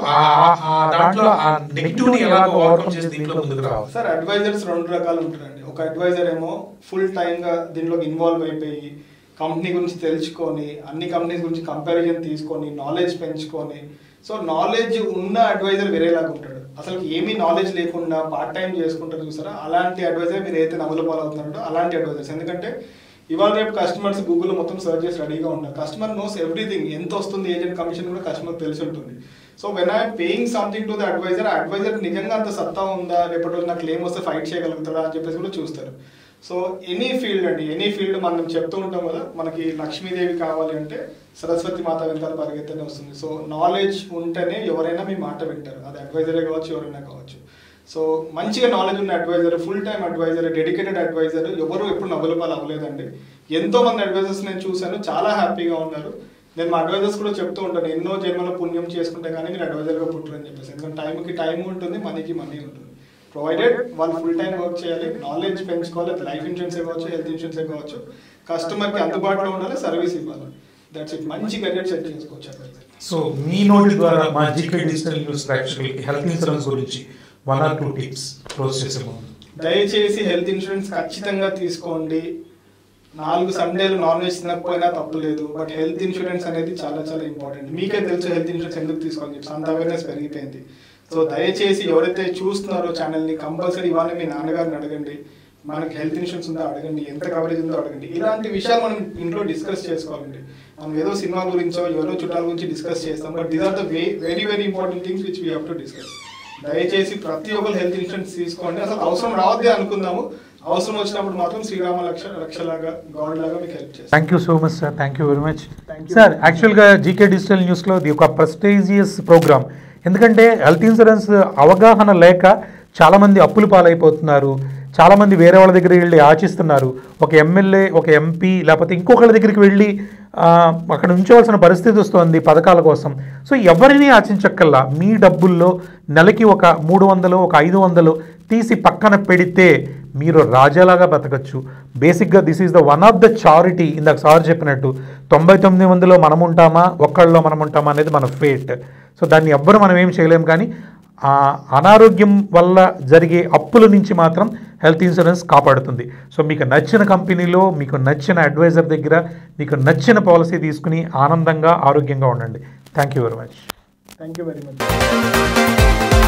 దాంట్లో ఆ నెగిటివ్ ని ఎలా ఓవర్కమ్ చేసి దీంట్లో ముందుకు రావాలి సార్? అడ్వైజర్స్ 2 రకాలు ఉంటారండి. ఒక అడ్వైజర్ ఏమో ఫుల్ టైమ్ గా దీంట్లోకి ఇన్వాల్వ్ అయిపోయి కంపెనీ గురించి తెలుసుకొని, అన్ని కంపెనీస్ గురించి కంపారిజన్ తీసుకొని, నాలెడ్జ్ పెంచుకొని, సో నాలెడ్జ్ ఉన్న అడ్వైజర్ వేరేలాగా ఉంటాడు. అసలు ఏమీ నాలెడ్జ్ లేకుండా పార్ట్ టైం చేసుకుంటారు చూసారా, అలాంటి అడ్వైజర్ మీరు అయితే నవ్వుల పాలవుతున్నారో అలాంటి అడ్వైజర్స్. ఎందుకంటే ఇవాళ రేపు కస్టమర్స్ గూగుల్లో మొత్తం సర్చ్ చేసి రెడీగా ఉన్నారు. కస్టమర్ నోస్ ఎవ్రీథింగ్, ఎంత వస్తుంది ఏజెంట్ కమిషన్ కూడా కస్టమర్ తెలిసి ఉంటుంది. So when I'm paying something to the advisor, ఆ అడ్వైజర్ నిజంగా అంత సత్తా ఉందా, రేపటి రోజు నాకు క్లెయిమ్ వస్తే ఫైట్ చేయగలుగుతారా అని చెప్పేసి కూడా చూస్తారు. సో ఎనీ ఫీల్డ్ అండి, ఎనీ ఫీల్డ్ మనం చెప్తూ ఉంటాం కదా, మనకి లక్ష్మీదేవి కావాలి అంటే సరస్వతి మాత వెనకాల పరిగెత్తనే వస్తుంది. సో నాలెడ్జ్ ఉంటేనే ఎవరైనా మీ మాట వింటారు, అది అడ్వైజరే కావచ్చు, ఎవరైనా కావచ్చు. సో మంచిగా నాలెడ్జ్ ఉన్న advisor, full time advisor, dedicated advisor ఎవరు ఎప్పుడు నవ్వులపాలు అవ్వలేదండి. ఎంతో మంది అడ్వైజర్స్ నేను చూశాను, చాలా హ్యాపీగా ఉన్నారు. నేను మా అడ్వైజర్స్ కూడా చెప్తూ ఉంటాను, ఎన్నో జన్మల పుణ్యం చేసుకుంటే కానీ మీరు అడ్వైజర్గా పుట్టరని చెప్పేసి. ఎందుకంటే టైంకి టైం ఉంటుంది, మనీకి మనీ ఉంటుంది. ప్రొవైడెడ్ వాళ్ళు ఫుల్ టైం వర్క్ చేయాలి, నాలెడ్జ్ పెంచుకోవాలి, అది లైఫ్ ఇన్సూరెన్స్ కావచ్చు, హెల్త్ ఇన్సూరెన్స్ కావచ్చు, కస్టమర్కి అందుబాటులో ఉండాలి, సర్వీస్ ఇవ్వాలి. That's it. మంచి కెరీర్ సెట్ చేసుకోవచ్చు అడ్వైజర్. సో మీ నోటి ద్వారా మా జీకే డిజిటల్ న్యూస్ ప్రేక్షకులకి హెల్త్ ఇన్సూరెన్స్ గురించి 1 or 2 టిప్స్ క్లోజ్ చేసాము. దయచేసి హెల్త్ ఇన్సూరెన్స్ ఖచ్చితంగా తీసుకోండి. 4 సండేలు నాన్ వెజ్ తినకపోయినా తప్పు లేదు, బట్ హెల్త్ ఇన్సూరెన్స్ అనేది చాలా చాలా ఇంపార్టెంట్. మీకే తెలుసు హెల్త్ ఇన్సూరెన్స్ ఎందుకు తీసుకోవాలని చెప్పి, అంత అవేర్నెస్ పెరిగిపోయింది. సో దయచేసి ఎవరైతే చూస్తున్నారో ఛానల్ని, కంపల్సరీ ఇవాళ మీ నాన్నగారిని అడగండి, మనకి హెల్త్ ఇన్సూరెన్స్ ఉందో అడగండి, ఎంత కవరేజ్ ఉందో అడగండి. ఇలాంటి విషయాలు మనం ఇంట్లో డిస్కస్ చేసుకోవాలండి. మనం ఏదో సినిమా గురించో ఎవరో చుట్టాల గురించి డిస్కస్ చేస్తాం, but these are the very very important things which we have to discuss. దయచేసి ప్రతి ఒక్కరు హెల్త్ ఇన్సూరెన్స్ తీసుకోండి. అసలు అవసరం రావద్దే అనుకుందాము, అవసరం వచ్చినప్పుడు మాత్రం శ్రీరామ రక్షలాగా గాడ్ లాగా మీకు హెల్ప్ చేస్తాం. Thank you so much sir, thank you very much sir. యాక్చువల్గా జీకే డిజిటల్ న్యూస్లో ఇది ఒక ప్రెస్టీజియస్ ప్రోగ్రామ్. ఎందుకంటే హెల్త్ ఇన్సూరెన్స్ అవగాహన లేక చాలామంది అప్పులు పాలైపోతున్నారు, చాలామంది వేరే వాళ్ళ దగ్గరికి వెళ్ళి ఆశిస్తున్నారు. ఒక ఎమ్మెల్యే, ఒక ఎంపీ, లేకపోతే ఇంకొకళ్ళ దగ్గరికి వెళ్ళి అక్కడ ఉంచవలసిన పరిస్థితి వస్తుంది పథకాల కోసం. సో ఎవరిని ఆశించక్కల్లా మీ డబ్బుల్లో నెలకి ఒక 300, ఒక 500 తీసి పక్కన పెడితే మీరు రాజాలాగా బతకచ్చు. బేసిక్గా this is the one of the charity. ఇందాక సార్ చెప్పినట్టు 99 మందిలో మనం ఉంటామా, ఒక్కళ్ళలో మనం ఉంటామా అనేది మన ఫేట్. సో దాన్ని ఎవ్వరు మనం ఏం చేయలేము. కానీ అనారోగ్యం వల్ల జరిగే అప్పుల నుంచి మాత్రం హెల్త్ ఇన్సూరెన్స్ కాపాడుతుంది. సో మీకు నచ్చిన కంపెనీలో, మీకు నచ్చిన అడ్వైజర్ దగ్గర, మీకు నచ్చిన పాలసీ తీసుకుని ఆనందంగా, ఆరోగ్యంగా ఉండండి. Thank you very much. Thank you very much.